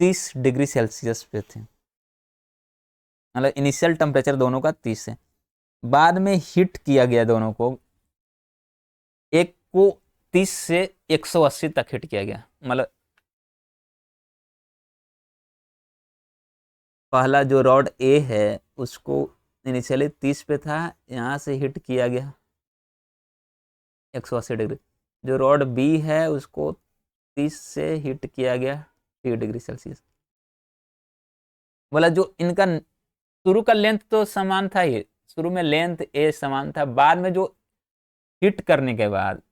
30 डिग्री सेल्सियस पे थे, मतलब इनिशियल टेम्परेचर दोनों का 30 है। बाद में हीट किया गया दोनों को, एक को 30 से 180 तक हीट किया गया। मतलब पहला जो रॉड ए है उसको इनिशियली 30 पे था, यहाँ से हीट किया गया 180 डिग्री। जो रॉड बी है उसको 30 से हीट किया गया 3 डिग्री सेल्सियस। बोला जो इनका शुरू का लेंथ तो समान था, ये शुरू में लेंथ ए समान था, बाद में जो हिट करने के बाद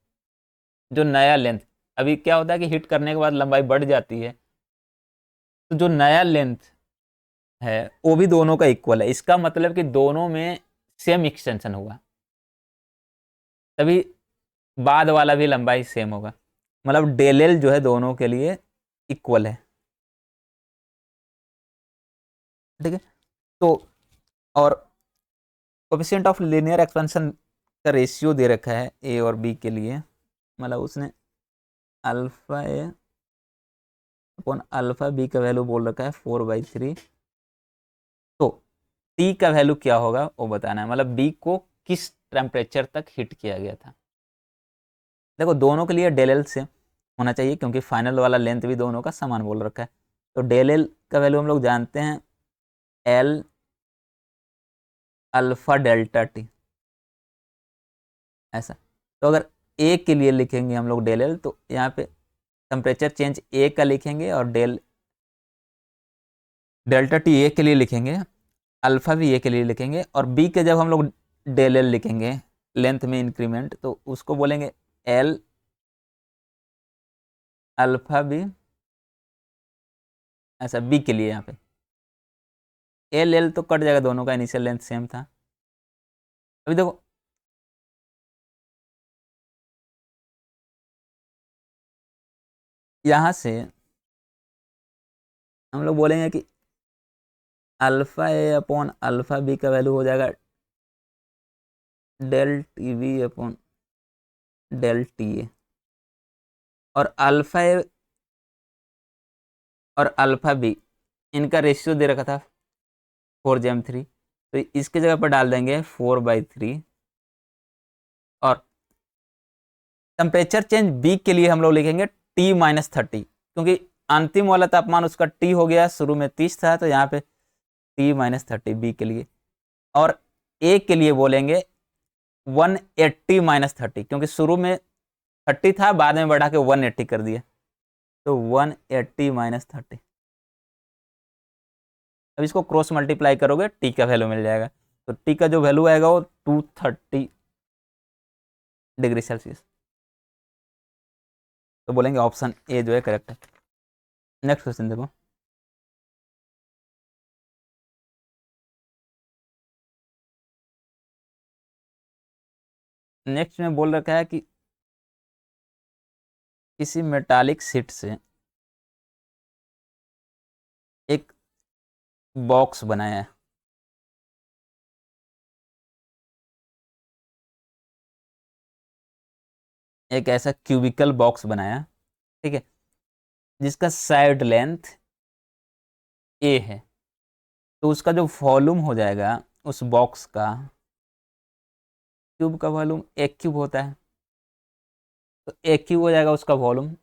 जो नया लेंथ, अभी क्या होता है कि हिट करने के बाद लंबाई बढ़ जाती है, तो जो नया लेंथ है वो भी दोनों का इक्वल है। इसका मतलब कि दोनों में सेम एक्सटेंशन होगा, तभी बाद वाला भी लंबाई सेम होगा। मतलब डेल एल जो है दोनों के लिए इक्वल है, ठीक है। तो और कोफिशिएंट ऑफ लीनियर एक्सपेंशन का रेशियो दे रखा है ए और बी के लिए, मतलब उसने alpha A upon alpha B का वैल्यू बोल रखा है 4/3। तो टी का वैल्यू क्या होगा वो बताना है, मतलब बी को किस टेम्परेचर तक हीट किया गया था। देखो दोनों के लिए डेल एल से होना चाहिए क्योंकि फाइनल वाला लेंथ भी दोनों का समान बोल रखा है। तो डेल एल का वैल्यू हम लोग जानते हैं एल अल्फा डेल्टा टी ऐसा। तो अगर ए के लिए लिखेंगे हम लोग डेल एल, तो यहाँ पे टेम्परेचर चेंज ए का लिखेंगे और डेल्टा टी ए के लिए लिखेंगे अल्फा भी ए के लिए लिखेंगे, और बी के जब हम लोग डेल एल लिखेंगे लेंथ में इंक्रीमेंट, तो उसको बोलेंगे एल अल्फा बी, ऐसा बी के लिए यहाँ पे एल एल तो कट जाएगा, दोनों का इनिशियल लेंथ सेम था। अभी देखो यहाँ से हम लोग बोलेंगे कि alpha A upon alpha B का वैल्यू हो जाएगा del T V upon del T A, और अल्फा ए और अल्फा बी इनका रेशियो दे रखा था 4:3, तो इसके जगह पर डाल देंगे 4/3। और टेम्परेचर चेंज बी के लिए हम लोग लिखेंगे T-30, क्योंकि अंतिम वाला तापमान उसका T हो गया, शुरू में 30 था, तो यहाँ पे T-30 बी के लिए। और ए के लिए बोलेंगे 180-30, क्योंकि शुरू में 30 था, बाद में बढ़ा के 180 कर दिया, तो 180-30। अब इसको क्रॉस मल्टीप्लाई करोगे टी का वैल्यू मिल जाएगा, तो टी का जो वैल्यू आएगा वो 230 डिग्री सेल्सियस। तो बोलेंगे ऑप्शन ए जो है करेक्ट है। नेक्स्ट क्वेश्चन देखो, नेक्स्ट में बोल रखा है कि किसी मेटालिक शीट से एक बॉक्स बनाया है, एक ऐसा क्यूबिकल बॉक्स बनाया, ठीक है, जिसका साइड लेंथ ए है, तो उसका जो वॉल्यूम हो जाएगा उस बॉक्स का, क्यूब का वॉल्यूम एक क्यूब होता है, तो एक क्यूब हो जाएगा उसका वॉल्यूम।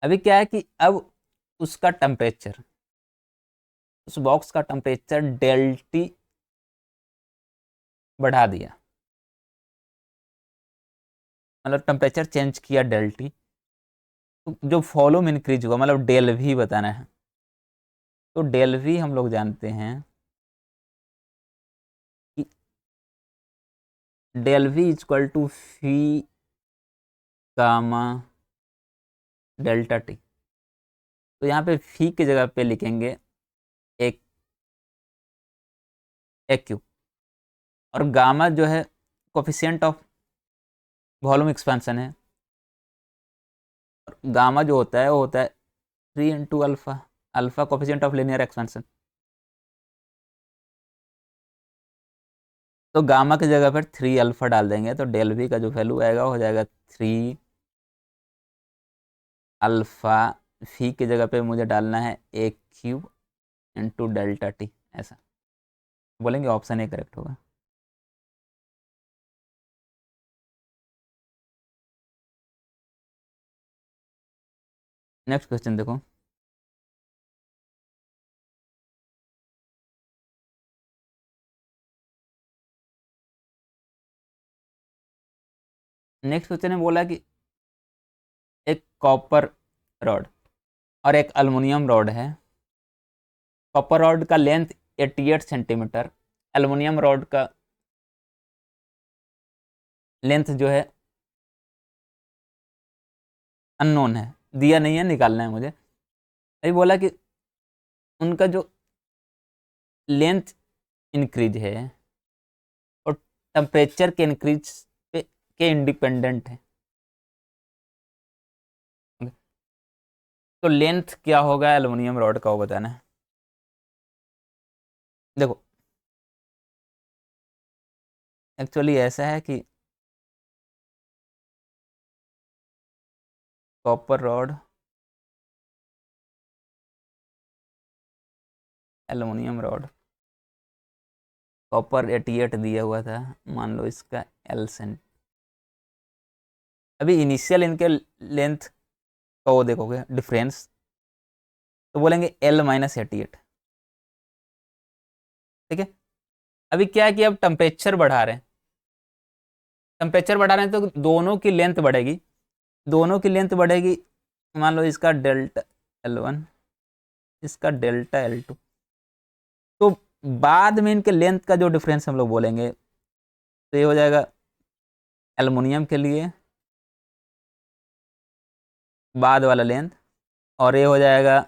अभी क्या है कि अब उसका टेम्परेचर, उस बॉक्स का टेम्परेचर डेल टी बढ़ा दिया, मतलब टेम्परेचर चेंज किया डेल टी, तो जो वॉल्यूम इंक्रीज हुआ मतलब डेल वी बताना है, तो डेल वी हम लोग जानते हैं कि del V equal to phi gamma delta T. तो यहाँ पे फी की जगह पे लिखेंगे एक एक क्यूब, और गामा जो है कोफिशिएंट ऑफ वॉल्यूम एक्सपेंशन है, और गामा जो होता है वो होता है 3 × alpha, alpha coefficient of linear expansion. तो गामा की जगह पर 3 अल्फा डाल देंगे, तो डेल वी का जो वैल्यू आएगा हो जाएगा 3 अल्फा, फी की जगह पे मुझे डालना है एक क्यूब इंटू डेल्टा टी, ऐसा बोलेंगे ऑप्शन ए करेक्ट होगा। नेक्स्ट क्वेश्चन देखो, नेक्स्ट क्वेश्चन में बोला कि एक कॉपर रॉड और एक अल्युमिनियम रॉड है, कॉपर रॉड का लेंथ 88 सेंटीमीटर, एल्युमिनियम रॉड का लेंथ जो है अननोन है, दिया नहीं है, निकालना है मुझे। अभी बोला कि उनका जो लेंथ इंक्रीज है और टेम्परेचर के इंक्रीज पे के इंडिपेंडेंट है, तो लेंथ क्या होगा एल्युमिनियम रॉड का वो बताना है। देखो एक्चुअली ऐसा है कि copper rod aluminium rod, copper 88 दिया हुआ था, मान लो इसका एल सेंट, अभी इनिशियल इनके लेंथ का वो देखोगे डिफरेंस, तो बोलेंगे L-88, ठीक है। अभी क्या है कि अब टेम्परेचर बढ़ा रहे हैं, टेम्परेचर बढ़ा रहे हैं तो दोनों की लेंथ बढ़ेगी, दोनों की लेंथ बढ़ेगी, मान लो इसका डेल्टा L1, इसका डेल्टा L2, तो बाद में इनके लेंथ का जो डिफरेंस हम लोग बोलेंगे तो ये हो जाएगा एल्युमिनियम के लिए बाद वाला लेंथ, और ये हो जाएगा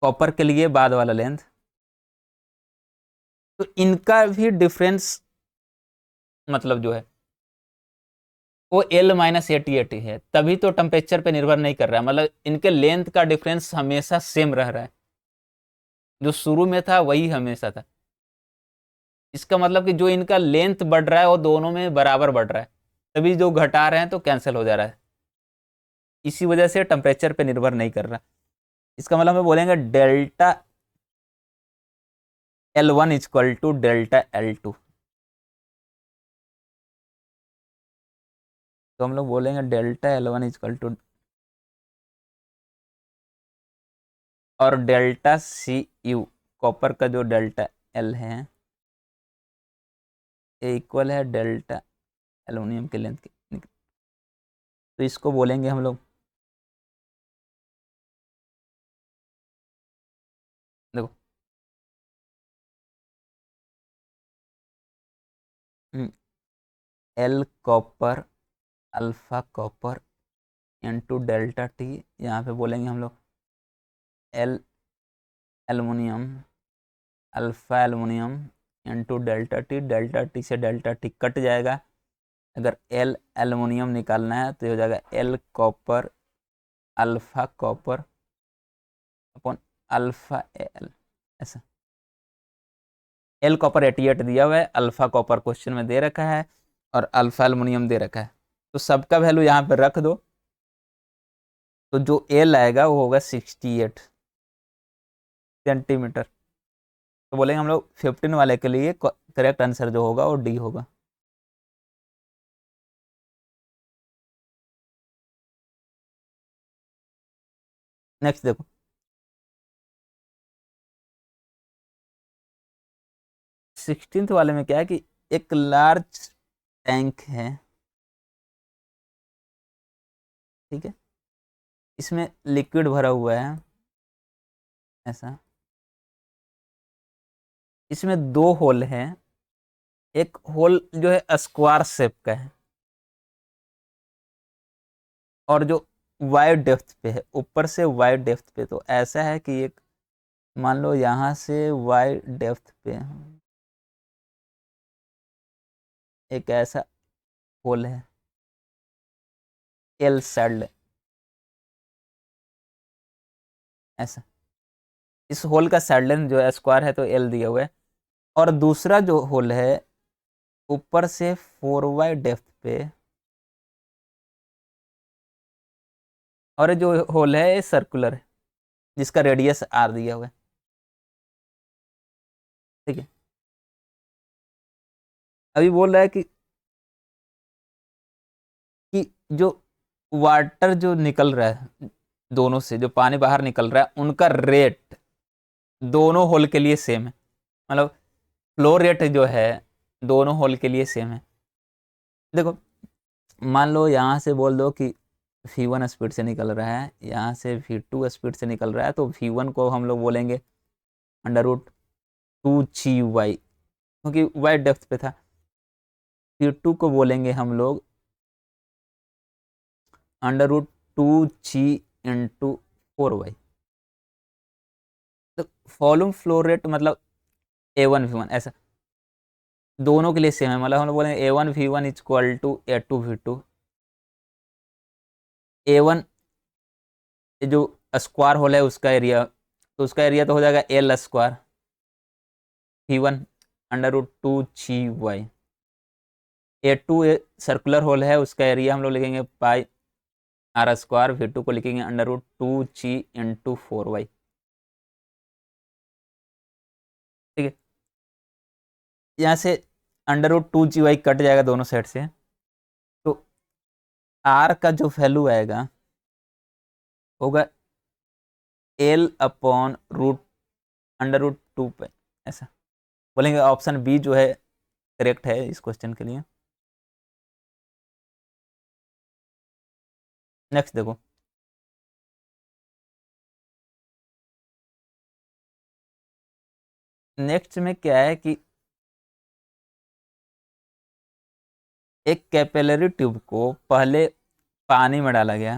कॉपर के लिए बाद वाला लेंथ। तो इनका भी डिफरेंस मतलब जो है वो L-80 है, तभी तो टेम्परेचर पे निर्भर नहीं कर रहा है, मतलब इनके लेंथ का डिफरेंस हमेशा सेम रह रहा है, जो शुरू में था वही हमेशा था। इसका मतलब कि जो इनका लेंथ बढ़ रहा है वो दोनों में बराबर बढ़ रहा है, तभी जो घटा रहे हैं तो कैंसिल हो जा रहा है, इसी वजह से टेम्परेचर पे निर्भर नहीं कर रहा। इसका मतलब हम बोलेंगे delta L1 equal to delta L2। तो हम लोग बोलेंगे डेल्टा L1 इक्वल टू, और डेल्टा Cu कॉपर का जो डेल्टा L है ये इक्वल है डेल्टा एल्युमिनियम के लेंथ के। तो इसको बोलेंगे हम लोग, देखो L copper alpha copper into delta T, यहाँ पे बोलेंगे हम लोग L aluminium alpha aluminium into delta T से डेल्टा टी कट जाएगा। अगर L एल्युमिनियम निकालना है तो ये हो जाएगा L copper alpha copper upon alpha L, ऐसा। L कॉपर 88 दिया हुआ है, अल्फा कॉपर क्वेश्चन में दे रखा है, और अल्फा एल्युमिनियम दे रखा है, तो सबका वैल्यू यहाँ पे रख दो। तो जो L आएगा वो होगा 68 सेंटीमीटर। तो बोलेंगे हम लोग 15 वाले के लिए करेक्ट आंसर जो होगा वो डी होगा। नेक्स्ट देखो, 16th वाले में क्या है कि एक लार्ज टैंक है, ठीक है, इसमें लिक्विड भरा हुआ है ऐसा, इसमें दो होल हैं, एक होल जो है स्क्वायर शेप का है, और जो वाइड डेप्थ पे है, ऊपर से वाइड डेप्थ पे, तो ऐसा है कि एक मान लो यहाँ से वाइड डेप्थ पे एक ऐसा होल है एल सेल्ड, ऐसा। इस होल का साइड लेंथ जो है स्क्वायर है तो एल दिया हुआ है, और दूसरा जो होल है ऊपर से 4y डेप्थ पे, और ये जो होल है ये सर्कुलर है जिसका रेडियस आर दिया हुआ है, ठीक है। अभी बोल रहा है कि जो वाटर जो निकल रहा है दोनों से, जो पानी बाहर निकल रहा है उनका रेट दोनों होल के लिए सेम है, मतलब फ्लो रेट जो है दोनों होल के लिए सेम है। देखो मान लो यहाँ से बोल दो कि V1 स्पीड से निकल रहा है, यहाँ से V2 स्पीड से निकल रहा है, तो V1 को हम लोग बोलेंगे √2GY, क्योंकि वाई डेप्थ पे था। V2 को बोलेंगे हम लोग √2G × 4y। तो वॉल्यूम फ्लो रेट मतलब A1 V1 ऐसा दोनों के लिए सेम है, मतलब हम लोग बोलेंगे A1 V1 = A2 V2। A1 जो स्क्वायर होल है उसका एरिया, तो उसका एरिया तो हो जाएगा L square V1 √2GY। A2 circular whole है, उसका एरिया हम लोग लिखेंगे पाई आर स्क्वायर, V2 को लिखेंगे √2G × 4y, ठीक है। यहाँ से √2GY कट जाएगा दोनों साइड से, तो आर का जो वैल्यू आएगा होगा L/√2 ऐसा। बोलेंगे ऑप्शन बी जो है करेक्ट है इस क्वेश्चन के लिए। नेक्स्ट देखो, नेक्स्ट में क्या है कि एक कैपिलरी ट्यूब को पहले पानी में डाला गया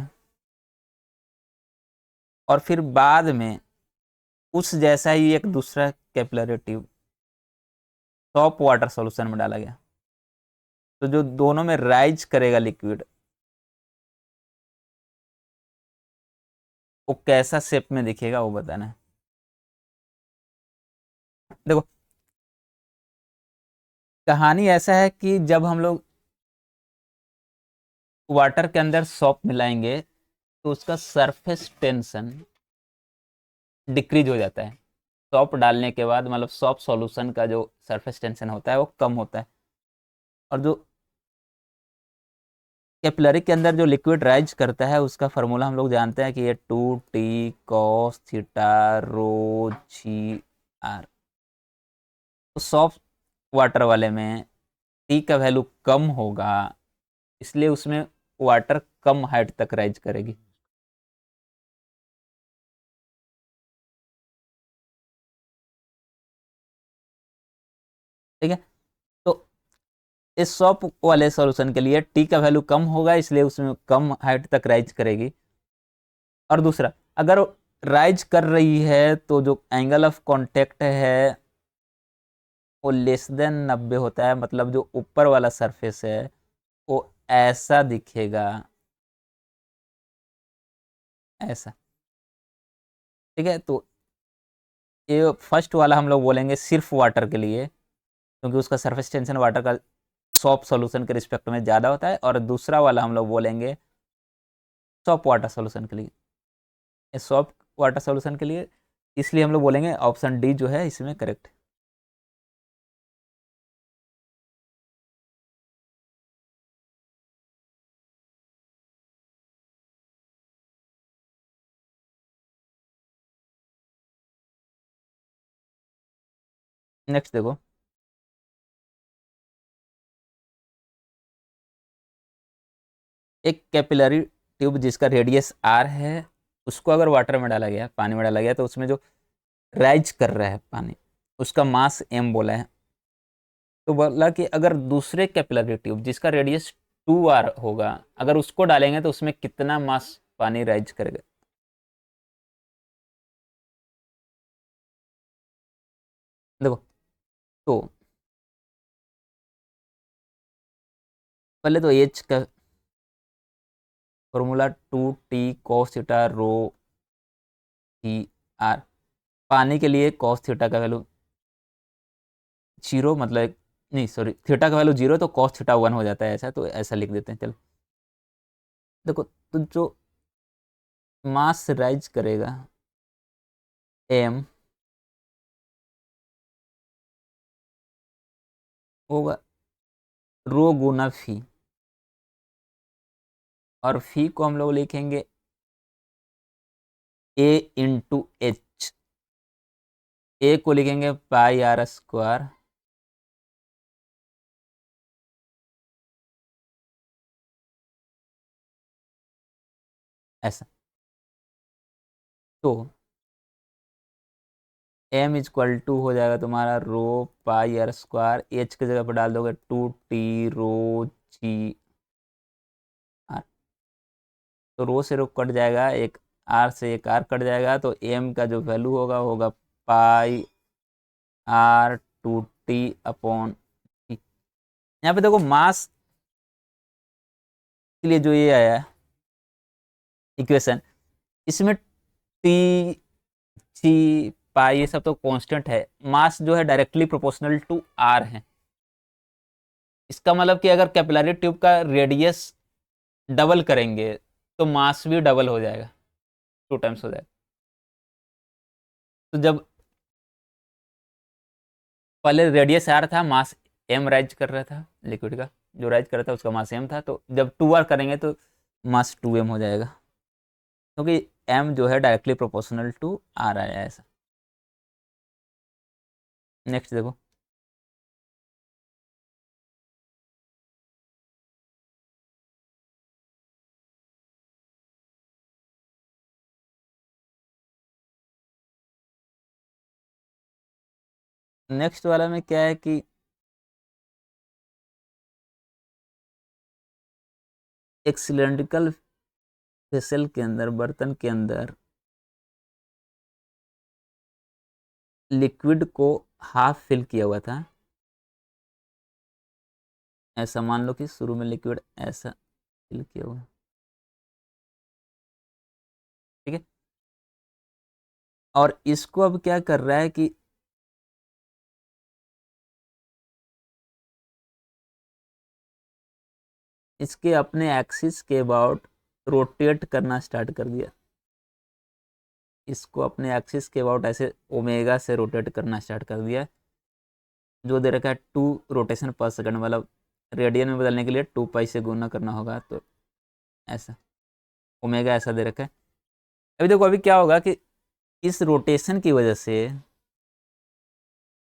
और फिर बाद में उस जैसा ही एक दूसरा capillary tube top water solution में डाला गया। तो जो दोनों में राइज करेगा लिक्विड, वो कैसा शेप में दिखेगा वो बताना है। देखो, कहानी ऐसा है कि जब हम लोग वाटर के अंदर सॉप मिलाएंगे तो उसका सरफेस टेंशन डिक्रीज हो जाता है। सॉप डालने के बाद मतलब सॉप सॉल्यूशन का जो सरफेस टेंशन होता है वो कम होता है। और जो कैपिलरी के अंदर जो लिक्विड राइज करता है उसका फार्मूला हम लोग जानते हैं कि ये 2t cos theta rho G R. तो सॉफ्ट वाटर वाले में टी का वैल्यू कम होगा, इसलिए उसमें वाटर कम हाइट तक राइज करेगी। ठीक है। तो इस सॉफ्ट वाले सॉल्यूशन के लिए टी का वैल्यू कम होगा, इसलिए उसमें कम हाइट तक राइज करेगी। और दूसरा, अगर राइज कर रही है तो जो एंगल ऑफ कांटेक्ट है वो लेस देन 90 होता है, मतलब जो ऊपर वाला सरफेस है वो ऐसा दिखेगा, ऐसा। ठीक है। तो ये फर्स्ट वाला हम लोग बोलेंगे सिर्फ वाटर के लिए, क्योंकि उसका सरफेस टेंशन वाटर का सॉफ्ट सॉल्यूशन के रिस्पेक्ट में ज़्यादा होता है। और दूसरा वाला हम लोग बोलेंगे सॉफ्ट वाटर सॉल्यूशन के लिए। सॉफ्ट वाटर सॉल्यूशन के लिए इसलिए हम लोग बोलेंगे ऑप्शन डी जो है इसमें करेक्ट। नेक्स्ट देखो, एक कैपिलरी ट्यूब जिसका रेडियस आर है, उसको अगर वाटर में डाला गया, पानी में डाला गया, तो उसमें जो राइज कर रहा है पानी, उसका मास एम बोला है। तो बोला कि अगर दूसरे कैपिलरी ट्यूब जिसका रेडियस 2r होगा, अगर उसको डालेंगे तो उसमें कितना मास पानी राइज करेगा। देखो, तो पहले तो एच का formula 2t cos theta rho ही आर। पानी के लिए कॉस थीटा का वैल्यू जीरो, मतलब नहीं सॉरी, थीटा का वैल्यू जीरो तो कॉस थीटा 1 हो जाता है, ऐसा तो ऐसा लिख देते हैं। चलो, देखो, तो जो मास राइज करेगा एम होगा रो गुना फी, और फी को हम लोग लिखेंगे ए इंटू एच। ए को लिखेंगे पाई आर स्क्वायर, ऐसा। तो एम इजक्वल टू हो जाएगा तुम्हारा रो पाई आर स्क्वायर, एच की जगह पर डाल दोगे 2t रो जी आर। तो रो से रो कट जाएगा, एक आर से एक आर कट जाएगा, तो एम का जो वैल्यू होगा होगा पाई आर 2t अपॉन। यहाँ पे देखो मास के लिए जो ये आया इक्वेशन, इसमें टी सी पाई ये सब तो कांस्टेंट है, मास जो है डायरेक्टली प्रोपोर्शनल टू आर है। इसका मतलब कि अगर कैपिलरी ट्यूब का रेडियस डबल करेंगे तो मास भी डबल हो जाएगा, 2 टाइम्स हो जाएगा। तो जब पहले रेडियस आर था, मास एम राइज कर रहा था, लिक्विड का जो राइज कर रहा था उसका मास एम था, तो जब 2r करेंगे तो मास 2m हो जाएगा, क्योंकि m जो है डायरेक्टली प्रोपोर्शनल टू आर आया ऐसा। नेक्स्ट देखो, नेक्स्ट वाला में क्या है कि एक सिलेंड्रिकल वेसल के अंदर, बर्तन के अंदर लिक्विड को हाफ फिल किया हुआ था। ऐसा मान लो कि शुरू में लिक्विड ऐसा फिल किया हुआ है, ठीक है। और इसको अब क्या कर रहा है कि इसके अपने एक्सिस के अबाउट रोटेट करना स्टार्ट कर दिया। इसको अपने एक्सिस के अबाउट ऐसे ओमेगा से रोटेट करना स्टार्ट कर दिया। जो दे रखा है 2 रोटेशन पर सेकंड, मतलब रेडियन में बदलने के लिए 2 पाई से गुना करना होगा, तो ऐसा ओमेगा ऐसा दे रखा है। अभी देखो अभी क्या होगा कि इस रोटेशन की वजह से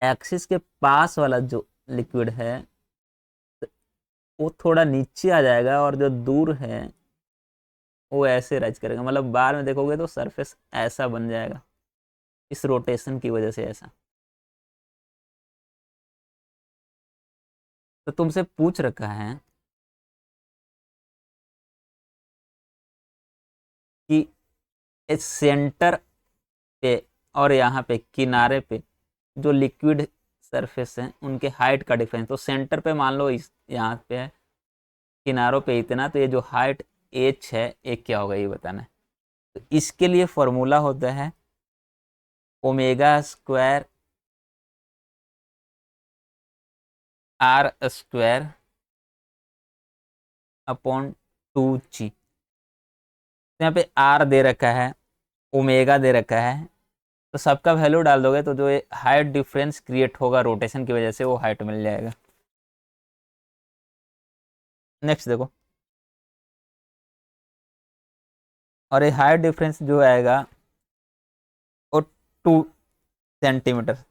एक्सिस के पास वाला जो लिक्विड है वो थोड़ा नीचे आ जाएगा, और जो दूर है वो ऐसे राइज करेगा। मतलब बाद में देखोगे तो सरफेस ऐसा बन जाएगा इस रोटेशन की वजह से ऐसा। तो तुमसे पूछ रखा है कि इस सेंटर पे और यहाँ पे किनारे पे जो लिक्विड सरफेस है उनके हाइट का डिफरेंस, तो सेंटर पे मान लो इस यहाँ पे है, किनारों पे इतना, तो ये जो हाइट एच है एक क्या होगा ये बताना है। तो इसके लिए फॉर्मूला होता है omega square R square upon 2g। यहाँ पे आर दे रखा है, ओमेगा दे रखा है, तो सबका वैल्यू डाल दोगे तो जो हाइट डिफरेंस क्रिएट होगा रोटेशन की वजह से वो हाइट मिल जाएगा। नेक्स्ट देखो, और ये हाइट डिफरेंस जो आएगा वो 2 सेंटीमीटर।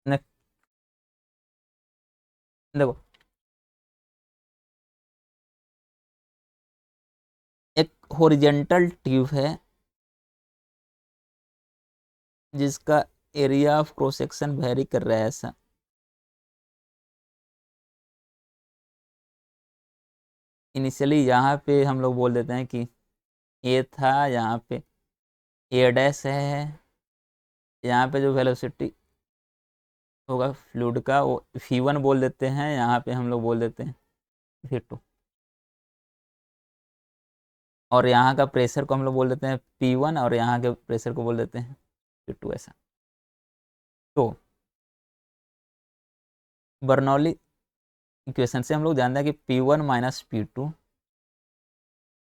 नेक्स्ट देखो, एक हॉरिजेंटल ट्यूब है जिसका area of cross section very कर रहा है ऐसा। इनिशियली यहाँ पे हम लोग बोल देते हैं कि ए था, यहाँ पे ए डैश है, यहाँ पे जो वेलोसिटी होगा फ्लूइड का वो v1 बोल देते हैं, यहाँ पे हम लोग बोल देते हैं v2, और यहाँ का प्रेशर को हम लोग बोल देते हैं p1, और यहाँ के प्रेशर को बोल देते हैं p2 ऐसा। तो बर्नौली इक्वेशन से हम लोग जानते हैं कि p1 minus p2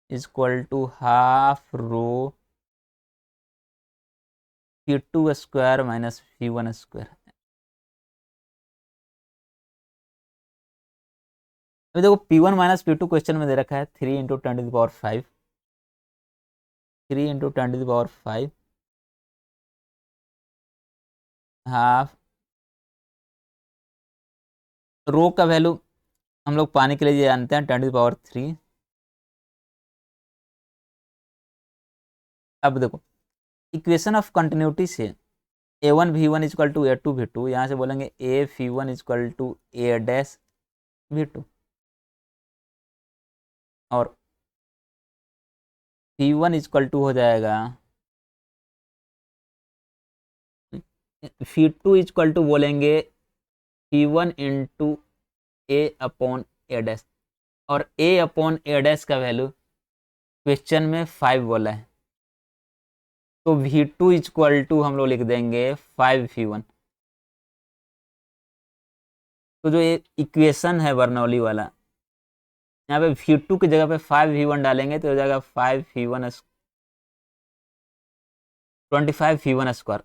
is equal to half rho p2 square minus p1 square. अभी देखो p1 माइनस p2 क्वेश्चन में दे रखा है 3 × 10⁵, 3 × 10⁵ हाफ रो का वैल्यू हम लोग पानी के लिए जानते हैं 10⁻3। अब देखो इक्वेशन ऑफ कंटिन्यूटी से a1 v1 equal to a2 v2, यहाँ से बोलेंगे a v1 equal to a dash v2, और v1 इजक्वल टू हो जाएगा v2 इजक्वल टू बोलेंगे v1 into a upon a dash, और a अपॉन a डैश का वैल्यू क्वेश्चन में 5 बोला है, तो v2 इजक्वल टू हम लोग लिख देंगे 5v1। तो जो ये इक्वेशन है बर्नौली वाला, यहाँ पे v2 की जगह पे 5v1 डालेंगे तो हो जाएगा 5v1 25v1 स्क्वायर,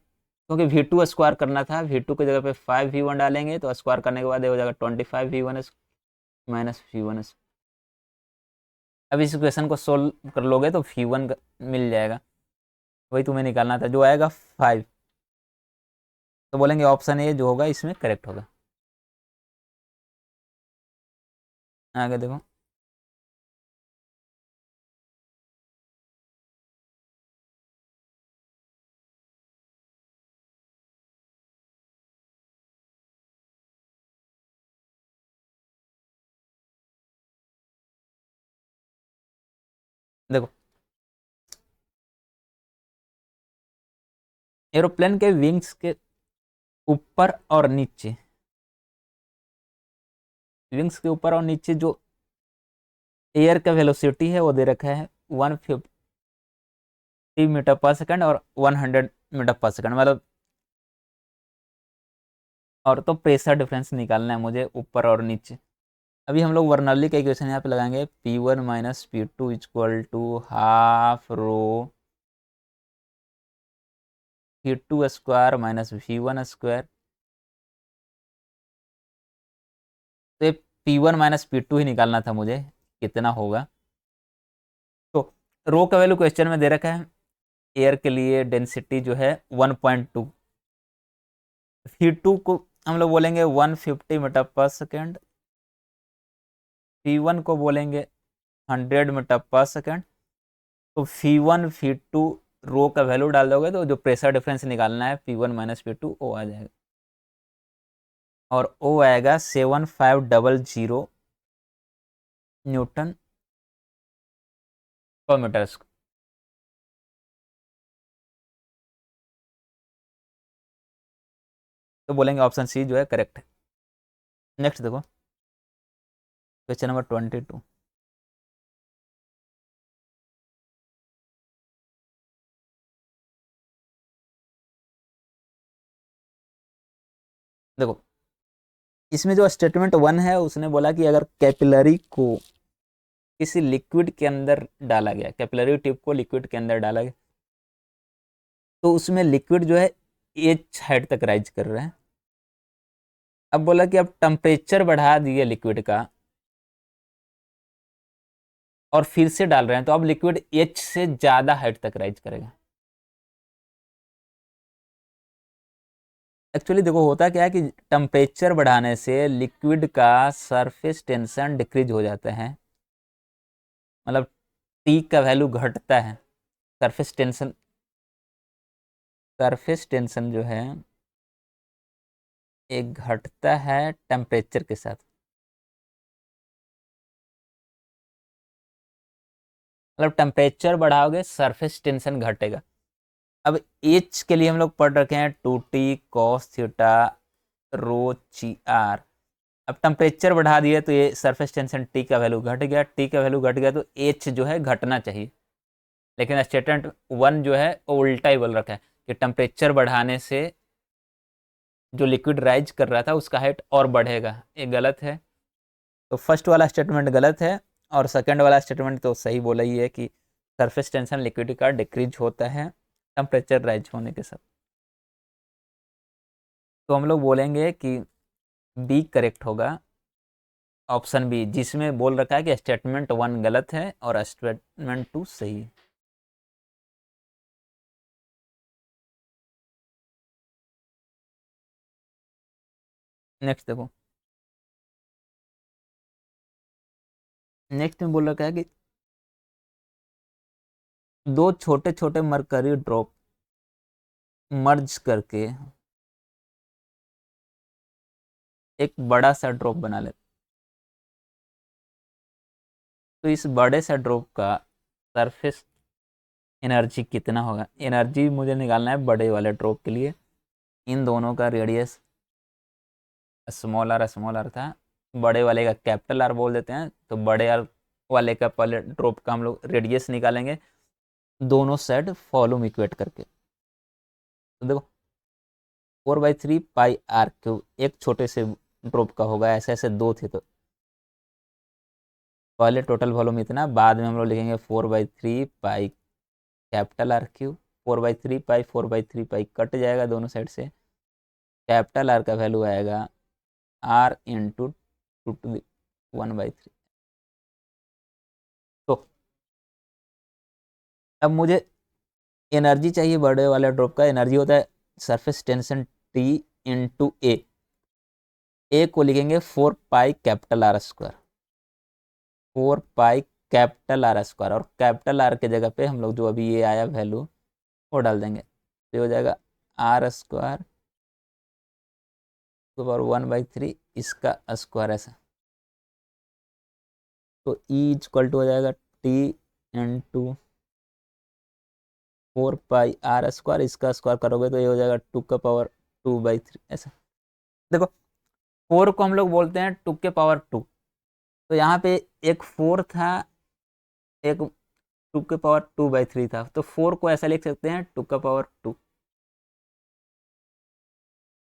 क्योंकि v2 स्क्वायर करना था, v2 की जगह पे 5v1 डालेंगे तो स्क्वायर करने के बाद ये हो जाएगा 25v1 माइनस v1। अब इस इक्वेशन को सोल्व कर लोगे तो v1 मिल जाएगा, वही तुम्हें निकालना था जो आएगा 5। तो बोलेंगे ऑप्शन ए जो होगा इसमें करेक्ट होगा। आगे देखो, देखो एरोप्लेन के विंग्स के ऊपर और नीचे, विंग्स के ऊपर और नीचे जो एयर का वेलोसिटी है वो दे रखा है 150 मीटर पर सेकंड और 100 मीटर पर सेकंड, मतलब और तो प्रेशर डिफरेंस निकालना है मुझे ऊपर और नीचे। अभी हम लोग वर्नरली का इक्वेशन यहाँ पे लगाएंगे, P1 minus P2 equal to half rho P2 square minus V1 square. तो ये P1 माइनस P2 ही निकालना था मुझे, कितना होगा। तो रो का वैल्यू क्वेश्चन में दे रखा है, एयर के लिए डेंसिटी जो है 1.2, V2 को हम लोग बोलेंगे 150 मीटर पर सेकेंड, P1 को बोलेंगे 100 मीटर पर सेकेंड। तो V1 V2 रो का वैल्यू डाल दोगे तो जो प्रेशर डिफरेंस निकालना है P1 माइनस P2 वो आ जाएगा, और वो आएगा 7500 न्यूटन पर मीटर स्क्वायर। तो बोलेंगे ऑप्शन सी जो है करेक्ट है। नेक्स्ट देखो, क्वेश्चन नंबर 22। देखो इसमें जो स्टेटमेंट 1 है उसने बोला कि अगर कैपिलरी को किसी लिक्विड के अंदर डाला गया, कैपिलरी ट्यूब को लिक्विड के अंदर डाला गया, तो उसमें लिक्विड जो है एच हाइट तक राइज कर रहा है। अब बोला कि अब टेम्परेचर बढ़ा दिए लिक्विड का और फिर से डाल रहे हैं, तो अब लिक्विड एच से ज़्यादा हाइट तक राइज करेगा। एक्चुअली देखो होता क्या है कि टेम्परेचर बढ़ाने से लिक्विड का सरफेस टेंशन डिक्रीज हो जाता है, मतलब टी का वैल्यू घटता है। सरफेस टेंशन, सरफेस टेंशन जो है एक घटता है टेम्परेचर के साथ, मतलब टेम्परेचर बढ़ाओगे सरफेस टेंशन घटेगा। अब एच के लिए हम लोग पढ़ रखे हैं 2T कॉस थीटा रो ची आर। अब टेम्परेचर बढ़ा दिए तो ये सरफेस टेंशन टी का वैल्यू घट गया, टी का वैल्यू घट गया तो एच जो है घटना चाहिए। लेकिन स्टेटमेंट 1 जो है वो उल्टा ही बोल रखा है कि टेम्परेचर बढ़ाने से जो लिक्विड राइज कर रहा था उसका हाइट और बढ़ेगा, ये गलत है। तो फर्स्ट वाला स्टेटमेंट गलत है, और सेकंड वाला स्टेटमेंट तो सही बोला ही है कि सरफेस टेंशन लिक्विड का डिक्रीज होता है टेम्परेचर राइज होने के साथ। तो हम लोग बोलेंगे कि बी करेक्ट होगा, ऑप्शन बी, जिसमें बोल रखा है कि स्टेटमेंट 1 गलत है और स्टेटमेंट 2 सही है। नेक्स्ट देखो, नेक्स्ट में बोल रखा है कि दो छोटे छोटे मरकरी ड्रॉप मर्ज करके एक बड़ा सा ड्रॉप बना ले, तो इस बड़े सा ड्रॉप का सरफेस एनर्जी कितना होगा। एनर्जी मुझे निकालना है बड़े वाले ड्रॉप के लिए। इन दोनों का रेडियस स्मॉल आर था, बड़े वाले का कैपिटल आर बोल देते हैं, तो बड़े आर वाले का पहले ड्रॉप का हम लोग रेडियस निकालेंगे दोनों साइड वॉल्यूम इक्वेट करके। तो देखो 4/3 पाई r क्यूब एक छोटे से ड्रॉप का होगा, ऐसे ऐसे दो थे तो पहले टोटल वॉल्यूम इतना, बाद में हम लोग लिखेंगे 4/3 पाई कैपिटल आर क्यूब। 4/3 पाई 4/3 पाई कट जाएगा दोनों साइड से, कैपिटल आर का वैल्यू आएगा r इंटू 2 to the 1/3। तो अब मुझे एनर्जी चाहिए बड़े वाले ड्रॉप का, एनर्जी होता है सरफेस टेंशन टी इंटू ए को लिखेंगे 4 pi capital R square, 4 pi capital R square, और कैपिटल आर के जगह पे हम लोग जो अभी ये आया वैल्यू वो डाल देंगे, तो ये हो जाएगा आर स्क्वायर तो पावर 1/3 इसका स्क्वायर ऐसा, तो ई इक्वल टू हो जाएगा T into 4 pi R square, इसका स्क्वायर करोगे तो ये हो जाएगा 2 का पावर 2/3 ऐसा। देखो 4 को हम लोग बोलते हैं 2 के पावर 2, तो यहाँ पे एक 4 था, एक 2 के पावर 2/3 था, तो 4 को ऐसा लिख सकते हैं 2 का पावर 2।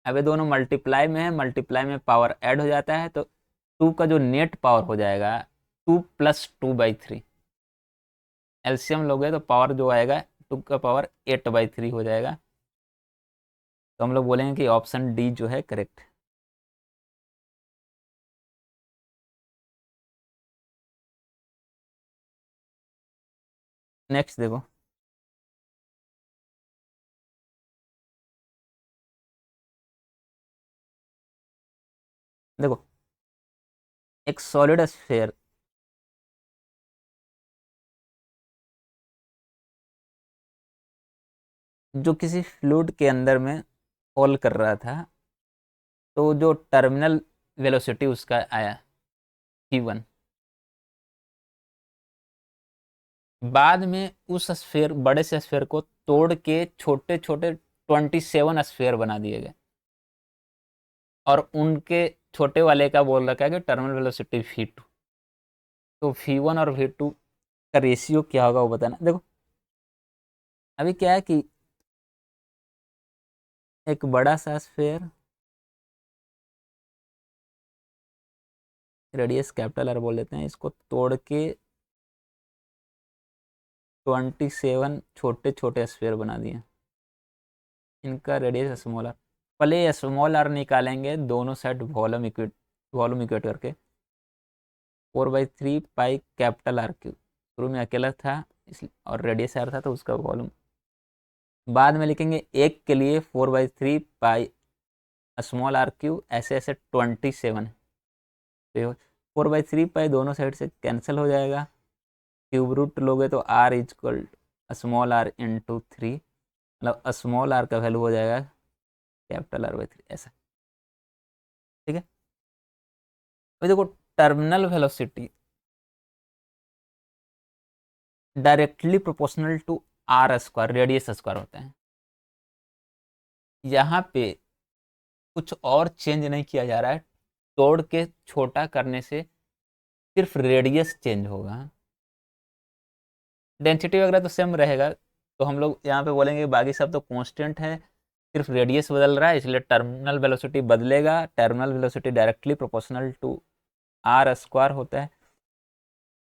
अब ये दोनों मल्टीप्लाई में है, मल्टीप्लाई में पावर ऐड हो जाता है, तो 2 का जो नेट पावर हो जाएगा 2 + 2/3, एलसीएम लोगे तो पावर जो आएगा 2 का पावर 8/3 हो जाएगा। तो हम लोग बोलेंगे कि ऑप्शन डी जो है करेक्ट। नेक्स्ट देखो, देखो एक सॉलिड स्फीयर जो किसी फ्लूइड के अंदर में फॉल कर रहा था, तो जो टर्मिनल वेलोसिटी उसका आया v1, बाद में उस स्फीयर, बड़े से स्फीयर को तोड़ के छोटे छोटे 27 स्फीयर बना दिए गए, और उनके छोटे वाले का बोल रखा है कि टर्मिनल वेलोसिटी v2, तो v1 और v2 का रेशियो क्या होगा वो बताना। देखो अभी क्या है कि एक बड़ा सा स्फीयर, रेडियस कैपिटल आर बोल देते हैं, इसको तोड़ के 27 छोटे छोटे स्फीयर बना दिए, इनका रेडियस स्मॉल आर। पहले स्मॉल आर निकालेंगे दोनों साइड वॉल्यूम इक्वेट करके, 4/3 पाई कैपिटल आर क्यूब, शुरू में अकेला था इसलिए, और रेडियस आर था तो उसका वॉल्यूम। बाद में लिखेंगे एक के लिए 4/3 पाई स्मॉल आर क्यूब, ऐसे ऐसे 27, तो 4/3 पाई दोनों साइड से कैंसिल हो जाएगा, क्यूब रूट लोगे तो R equal small R into 3, मतलब स्मॉल आर का वैल्यू हो जाएगा कैपिटल R/3 ऐसा। ठीक है, अभी देखो terminal velocity directly proportional to R square, radius square होता है। यहाँ पे कुछ और चेंज नहीं किया जा रहा है, तोड़ के छोटा करने से सिर्फ रेडियस चेंज होगा, डेंसिटी वगैरह तो सेम रहेगा। तो हम लोग यहाँ पे बोलेंगे बाकी सब तो कांस्टेंट है, सिर्फ रेडियस बदल रहा है, इसलिए टर्मिनल वेलोसिटी बदलेगा। Terminal velocity directly proportional to R square होता है,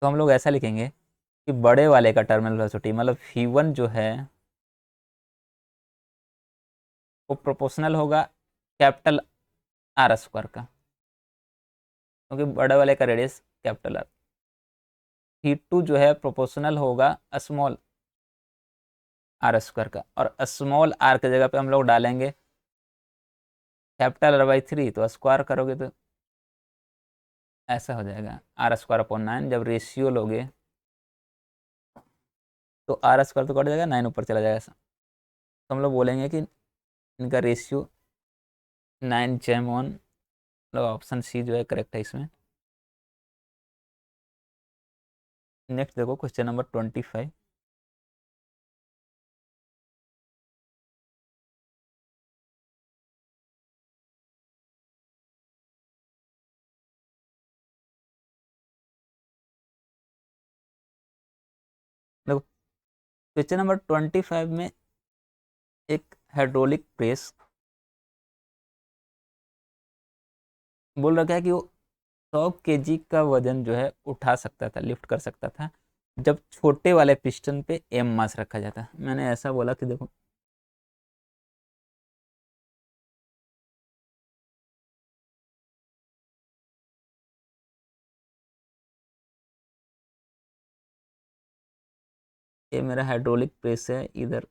तो हम लोग ऐसा लिखेंगे कि बड़े वाले का टर्मिनल वेलोसिटी मतलब v1 जो है वो प्रोपोर्शनल होगा कैपिटल आर स्क्वायर का, क्योंकि बड़े वाले का रेडियस कैपिटल आर। v2 जो है प्रोपोर्शनल होगा स्मॉल आर स्क्वायर का, और स्मॉल आर के जगह पे हम लोग डालेंगे कैपिटल R/3, तो स्क्वायर करोगे तो ऐसा हो जाएगा R² / 9। जब रेशियो लोगे तो R² तो कट जाएगा, 9 ऊपर चला जाएगा ऐसा, तो हम लोग बोलेंगे कि इनका रेशियो 9:1, मतलब ऑप्शन सी जो है करेक्ट है इसमें। नेक्स्ट देखो क्वेश्चन नंबर 25। देखो क्वेश्चन नंबर 25 में एक हाइड्रोलिक प्रेस बोल रखा है कि वो 100 kg का वजन जो है उठा सकता था, लिफ्ट कर सकता था, जब छोटे वाले पिस्टन पे m मास रखा जाता है। मैंने ऐसा बोला कि देखो ये मेरा हाइड्रोलिक प्रेस है, इधर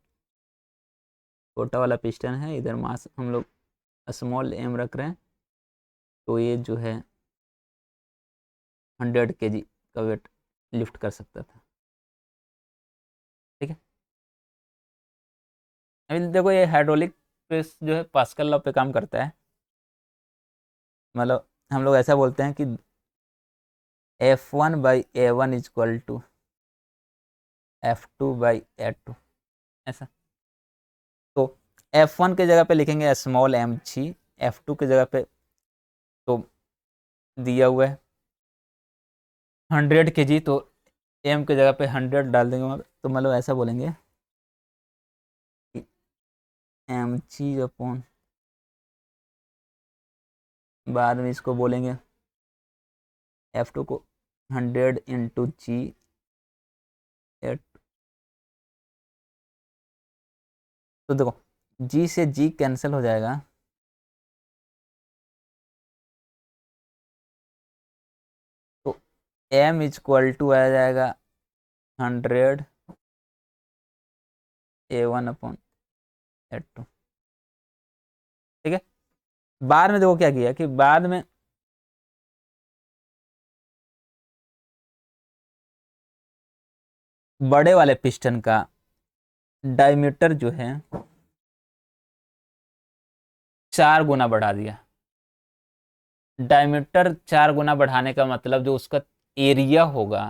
छोटा वाला पिस्टन है, इधर मास हम लोग स्मॉल एम रख रहे हैं तो ये जो है 100 kg का वेट लिफ्ट कर सकता था। ठीक है, अभी देखो ये हाइड्रोलिक प्रेस जो है पास्कल लॉ पे काम करता है। मतलब हम लोग ऐसा बोलते हैं कि F1/A1 इक्वल टू F2/A2, ऐसा। तो F1 के जगह पे लिखेंगे स्मॉल m, F2 के जगह पे तो दिया हुआ है 100 kg, तो m के जगह पे 100 डाल देंगे वहाँ पे, तो मतलब ऐसा बोलेंगे कि mg/, बाद में इसको बोलेंगे F2 को 100 इंटू जी एट। तो देखो जी से जी कैंसिल हो जाएगा, तो m इक्वल टू आ जाएगा 100 A1/A2। ठीक है, बाद में देखो क्या किया कि बाद में बड़े वाले पिस्टन का डायमीटर जो है 4 गुना बढ़ा दिया। डायमीटर 4 गुना बढ़ाने का मतलब जो उसका एरिया होगा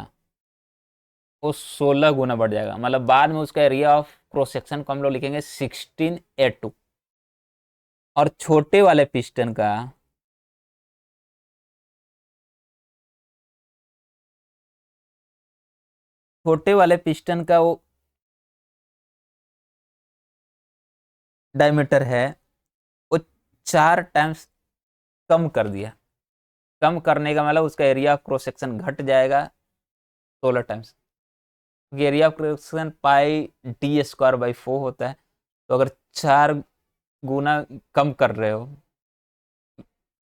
वो 16 गुना बढ़ जाएगा। मतलब बाद में उसका एरिया ऑफ क्रॉस सेक्शन को हम लोग लिखेंगे 16A2। और छोटे वाले पिस्टन का वो डायमीटर है वो 4 टाइम्स कम कर दिया। कम करने का मतलब उसका एरिया ऑफ क्रॉस सेक्शन घट जाएगा 16 टाइम्स, क्योंकि area of cross section πd²/4 होता है। तो अगर 4 गुना कम कर रहे हो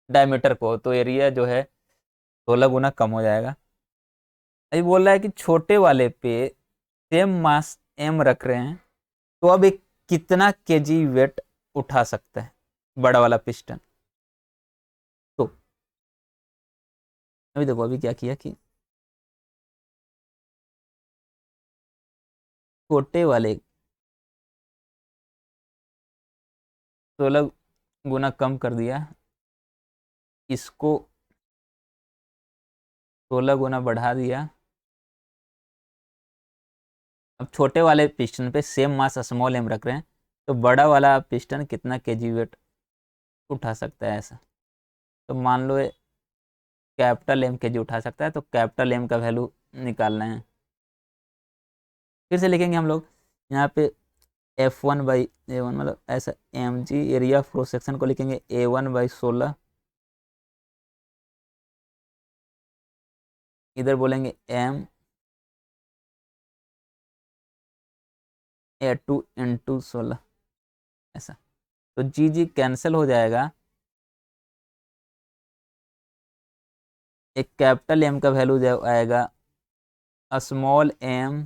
डायमीटर को तो एरिया जो है 16 गुना कम हो जाएगा। अभी बोल रहा है कि छोटे वाले पे सेम मास m रख रहे हैं तो अब एक कितना केजी वेट उठा सकता है बड़ा वाला पिस्टन। तो अभी देखो अभी क्या किया कि छोटे वाले 16 गुना कम कर दिया, इसको 16 गुना बढ़ा दिया। अब छोटे वाले पिस्टन पे सेम मास स्मॉल एम रख रहे हैं तो बड़ा वाला पिस्टन कितना केजी वेट उठा सकता है ऐसा। तो मान लो कैपिटल एम केजी उठा सकता है, तो कैपिटल एम का वैल्यू निकालना है। फिर से लिखेंगे हम लोग यहाँ पे F1/A1 मतलब ऐसा mg, area of cross section को लिखेंगे A1/16, इधर बोलेंगे m A2 इंटू 16, ऐसा। तो जी जी कैंसिल हो जाएगा, एक कैपिटल एम का वैल्यू आएगा small M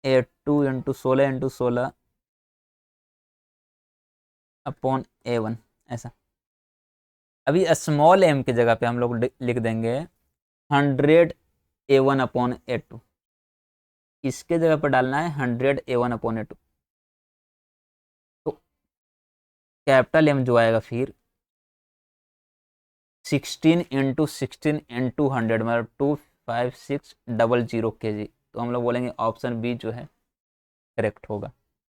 A2 into 16 upon A1, ऐसा। अभी स्मॉल एम की जगह पे हम लोग लिख देंगे 100A1/A2, इसके जगह पर डालना है 100A1/A2। तो कैपिटल एम जो आएगा फिर 16 इंटू 16 इंटू 100 मतलब 25600 kg। तो हम लोग बोलेंगे ऑप्शन बी जो है करेक्ट होगा।